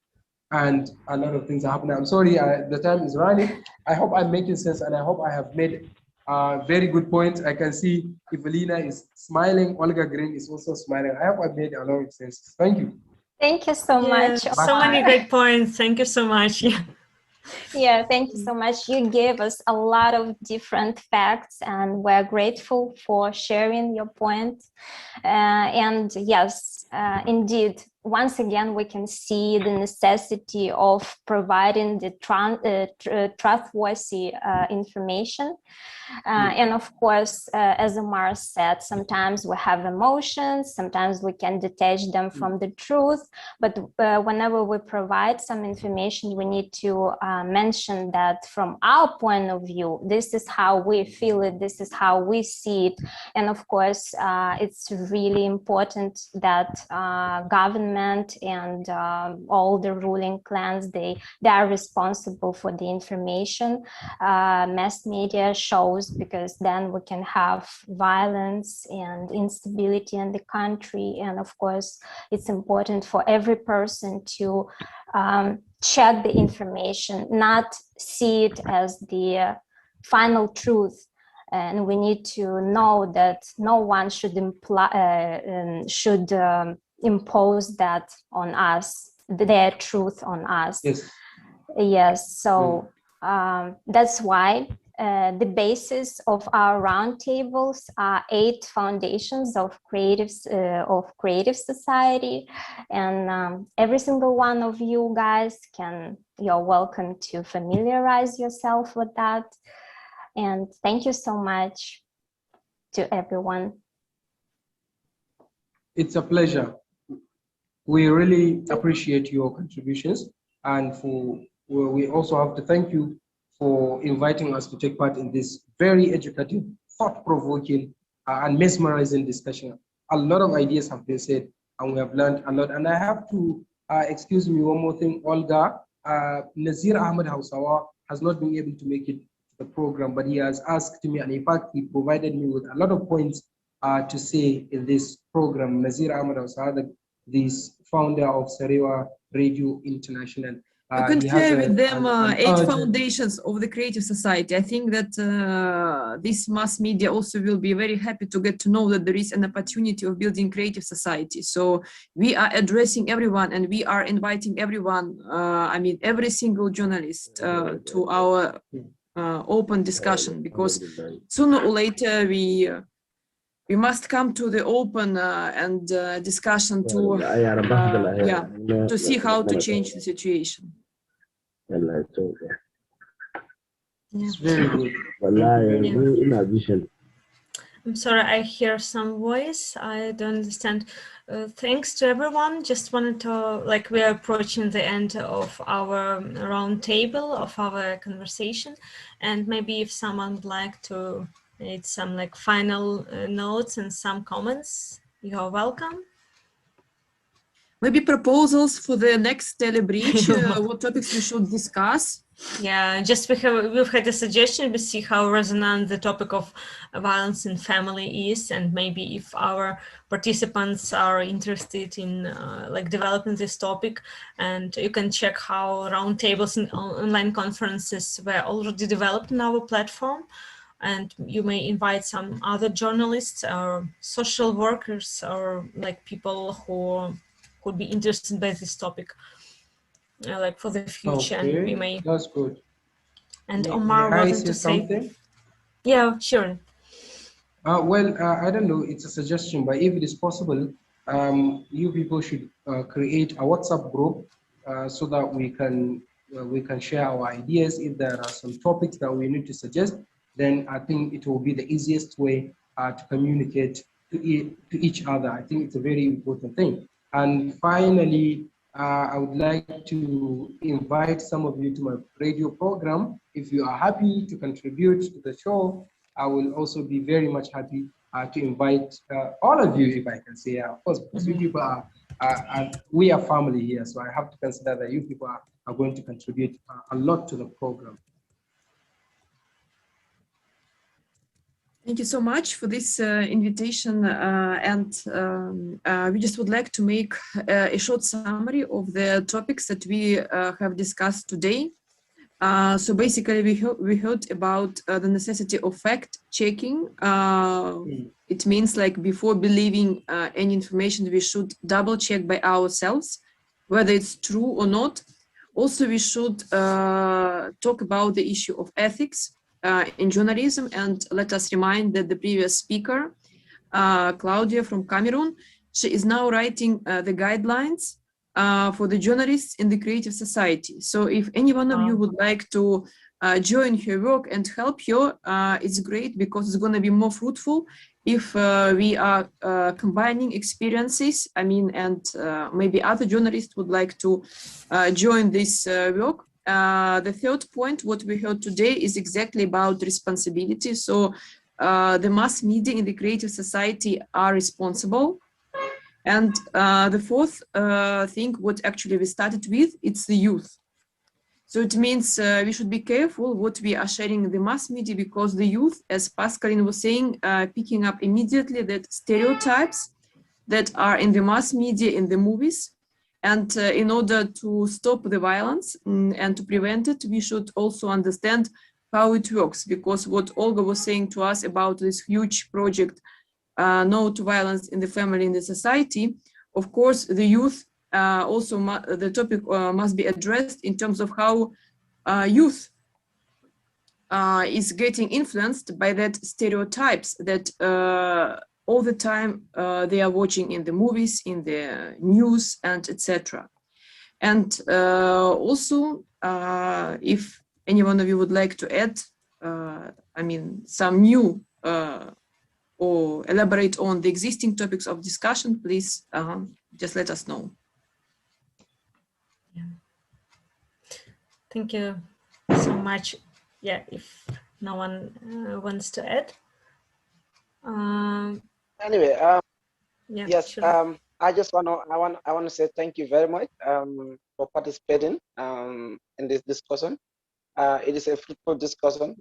I: And a lot of things are happening. I'm sorry, the time is running. I hope I'm making sense and I hope I have made very good points. I can see Evelina is smiling. Olga Green is also smiling. I hope I made a lot of sense. Thank you.
C: Thank you so much.
B: So many great points. Thank you so much.
C: Yeah, thank you so much. You gave us a lot of different facts and we're grateful for sharing your point. And yes, indeed, once again, we can see the necessity of providing the trustworthy information. And of course, as Amar said, sometimes we have emotions, sometimes we can detach them from the truth, but whenever we provide some information, we need to mention that from our point of view, this is how we feel it, this is how we see it. And of course, it's really important that government and all the ruling clans, they are responsible for the information mass media shows, because then we can have violence and instability in the country. And of course, it's important for every person to check the information, not see it as the final truth. And we need to know that no one should impose that on us, their truth on us.
I: Yes.
C: Yes. So that's why the basis of our roundtables are 8 foundations of creative society, and every single one of you guys you're welcome to familiarize yourself with that. And thank you so much to everyone.
I: It's a pleasure. We really appreciate your contributions, and we also have to thank you for inviting us to take part in this very educative, thought-provoking, and mesmerizing discussion. A lot of ideas have been said, and we have learned a lot. And I have to excuse me, one more thing, Olga. Nazir Ahmed Hausawa has not been able to make it to the program, but he has asked me, and in fact, he provided me with a lot of points to say in this program. Nazir Ahmed Hausawa, the founder of Sarewa Radio International.
A: You can share with them 8 foundations of the creative society. I think that this mass media also will be very happy to get to know that there is an opportunity of building creative society. So we are addressing everyone, and we are inviting everyone, I mean, every single journalist to our open discussion, because sooner or later we must come to the open and discussion to see how to change the situation.
I: It's very good.
B: In addition, I'm sorry, I hear some voice. I don't understand. Thanks to everyone. Just wanted to, we are approaching the end of our round table, of our conversation. And maybe if someone would like to make some final notes and some comments, you are welcome.
A: Maybe proposals for the next Telebridge, what topics we should discuss.
B: Yeah, just we've had a suggestion. We see how resonant the topic of violence in family is, and maybe if our participants are interested in developing this topic, and you can check how roundtables and online conferences were already developed in our platform. And you may invite some other journalists or social workers or people who could be interested by this topic, for the future.
I: Okay,
B: and we may.
I: That's good.
B: And Omar wanted to say something. Yeah, sure.
I: Well, I don't know. It's a suggestion, but if it is possible, you people should create a WhatsApp group so that we can share our ideas. If there are some topics that we need to suggest, then I think it will be the easiest way to communicate to each other. I think it's a very important thing. And finally, I would like to invite some of you to my radio program. If you are happy to contribute to the show, I will also be very much happy to invite all of you, if I can say, of course, because you people we are family here, so I have to consider that you people are going to contribute a lot to the program.
A: Thank you so much for this invitation, and we just would like to make a short summary of the topics that we have discussed today. So basically, we heard about the necessity of fact-checking. It means before believing any information, we should double-check by ourselves whether it's true or not. Also, we should talk about the issue of ethics in journalism, and let us remind that the previous speaker, Claudia from Cameroon, she is now writing the guidelines for the journalists in the creative society. So if any one of you would like to join her work and help her, it's great, because it's going to be more fruitful if we are combining experiences. I mean, and maybe other journalists would like to join this work. The third point, what we heard today, is exactly about responsibility. So the mass media in the creative society are responsible. And the fourth thing, what actually we started with, it's the youth. So it means we should be careful what we are sharing in the mass media, because the youth, as Pascaline was saying, picking up immediately that stereotypes that are in the mass media, in the movies. And in order to stop the violence and to prevent it, we should also understand how it works, because what Olga was saying to us about this huge project, No to Violence in the Family in the Society, of course, the youth also the topic must be addressed in terms of how youth is getting influenced by that stereotypes that all the time they are watching in the movies, in the news, and etc. And also, if any one of you would like to add, I mean, some new or elaborate on the existing topics of discussion, please just let us know.
B: Yeah. Thank you so much. Yeah, if no one wants to add.
H: Anyway,
B: Yeah,
H: yes,
B: sure.
H: I want to say thank you very much for participating in this discussion. It is a fruitful discussion.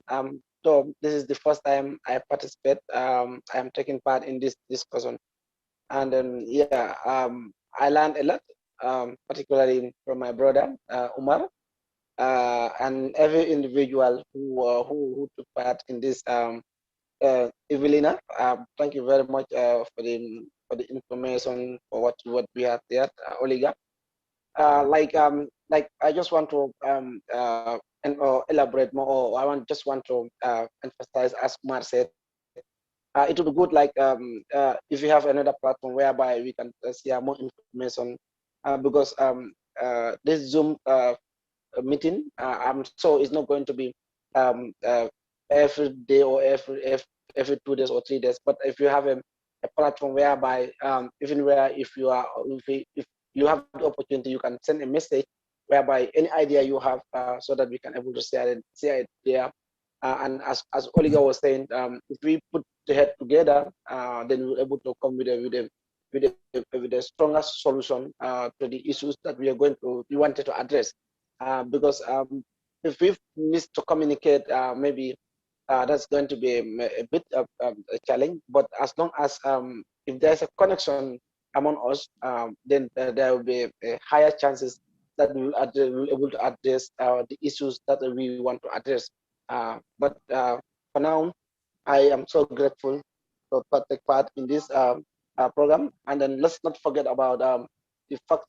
H: So this is the first time I participate. I am taking part in this discussion, and yeah, I learned a lot, particularly from my brother Umar, and every individual who took part in this. Evelina, thank you very much for the information, for what we have there, Oliga. Like I just want to elaborate more, or just want to emphasize, as Umar said, it would be good, like if you have another platform whereby we can share more information, because this Zoom meeting, I'm sure it's not going to be every day or every 2 days or 3 days. But if you have a platform whereby even where if you have the opportunity, you can send a message whereby any idea you have, so that we can able to share it there. And as Oliga was saying, if we put the head together, then we're able to come with a stronger solution to the issues that we wanted to address. Because if we miss to communicate, maybe that's going to be a bit of a challenge. But as long as if there's a connection among us, then there will be higher chances that we will be able to address the issues that we want to address. But for now, I am so grateful to take part in this program. And then let's not forget about the fact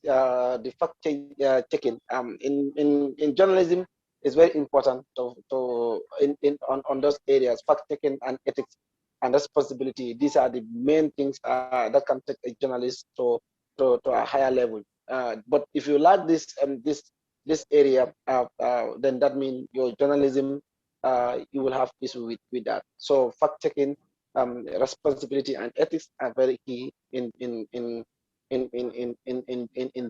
H: checking. In journalism, is very important on those areas. Fact checking and ethics and responsibility. These are the main things that can take a journalist to a higher level. But if you lack this area, then that means your journalism, you will have issue with that. So fact checking, responsibility, and ethics are very key in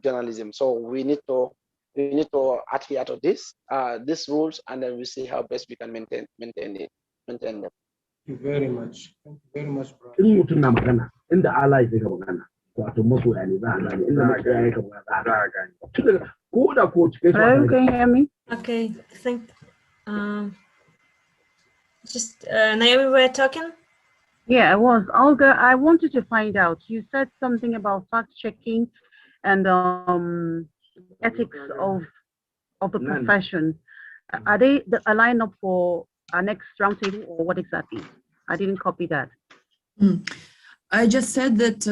H: journalism. So we need to adhere to these rules, and then we see how best we can maintain them.
I: Thank you very much. Thank you very much, bro.
F: Hello, can you hear me?
B: Okay, I think just Naomi, we were talking.
F: Yeah, I was. Olga, I wanted to find out, you said something about fact-checking and ethics of the profession. Are they aligned up for our next roundtable, or what exactly? I didn't copy that.
A: I just said that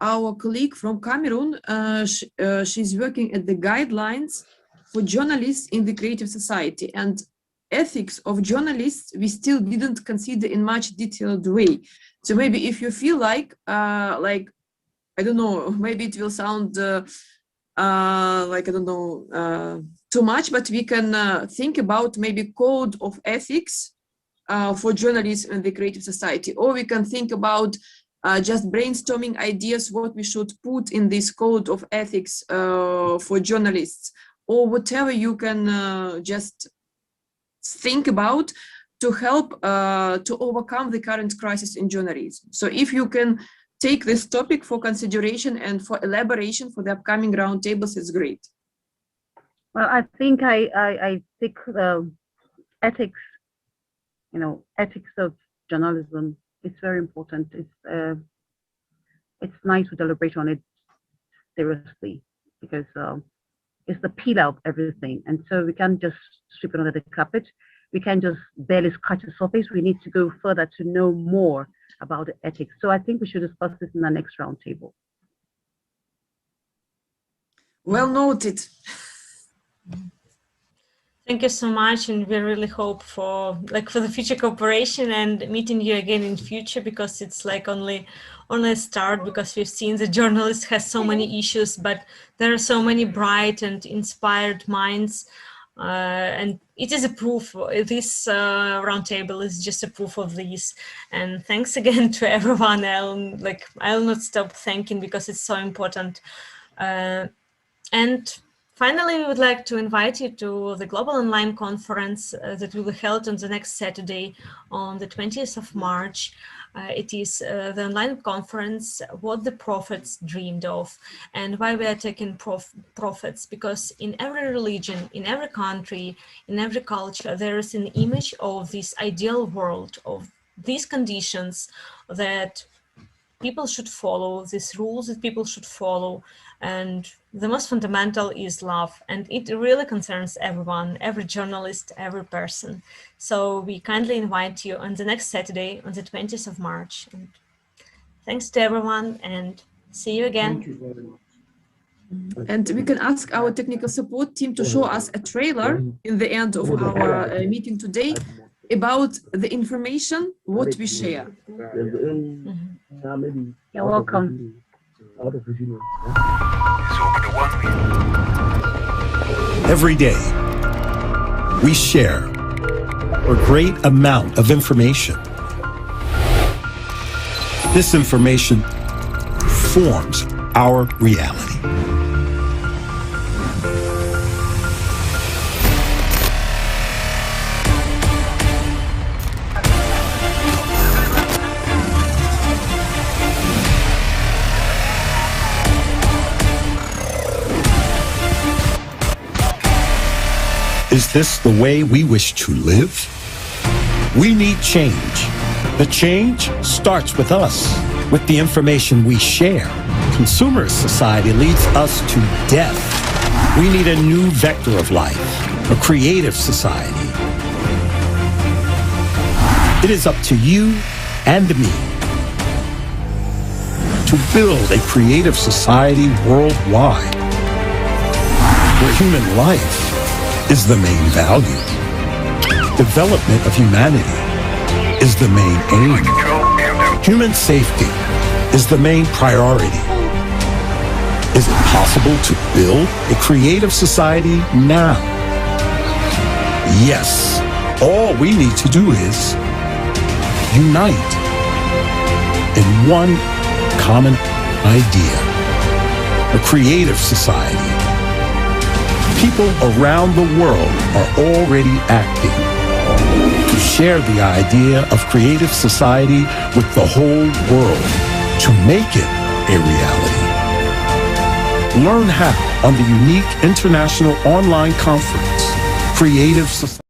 A: our colleague from Cameroon, she's working at the guidelines for journalists in the creative society, and ethics of journalists we still didn't consider in much detailed way. So maybe if you feel like I don't know, maybe it will sound like I don't know too much, but we can think about maybe code of ethics for journalists in the creative society, or we can think about just brainstorming ideas what we should put in this code of ethics for journalists, or whatever you can just think about to help to overcome the current crisis in journalism. So if you can take this topic for consideration and for elaboration for the upcoming roundtables is great.
F: Well, I think I think ethics, ethics of journalism is very important. It's nice to deliberate on it seriously because it's the pillar of everything. And so we can't just sweep it under the carpet. We can't just barely scratch the surface. We need to go further to know more about the ethics. So I think we should discuss this in the next roundtable.
A: Well noted.
B: Thank you so much, and we really hope for the future cooperation and meeting you again in future, because it's like only a start, because we've seen the journalist has so many issues, but there are so many bright and inspired minds, and it is a proof. This roundtable is just a proof of this. And thanks again to everyone. I'll not stop thanking because it's so important. And finally, we would like to invite you to the Global Online Conference that will be held on the next Saturday on the 20th of March. It is the online conference, What the Prophets Dreamed of, and why we are taking prophets, because in every religion, in every country, in every culture, there is an image of this ideal world, of these conditions that people should follow, these rules that people should follow. And the most fundamental is love, and it really concerns everyone, every journalist, every person. So we kindly invite you on the next Saturday, on the 20th of March. And thanks to everyone, and see you again.
I: Thank you very much.
A: And we can ask our technical support team to show us a trailer in the end of our meeting today about the information, what we share.
F: You're welcome.
J: Every day, we share a great amount of information. This information forms our reality. Is this the way we wish to live? We need change. The change starts with us, with the information we share. Consumerist society leads us to death. We need a new vector of life, a creative society. It is up to you and me to build a creative society worldwide, where human life is the main value. Development of humanity is the main aim. Human safety is the main priority. Is it possible to build a creative society now? Yes. All we need to do is unite in one common idea, a creative society. People around the world are already acting to share the idea of creative society with the whole world to make it a reality. Learn how on the unique international online conference, Creative Society.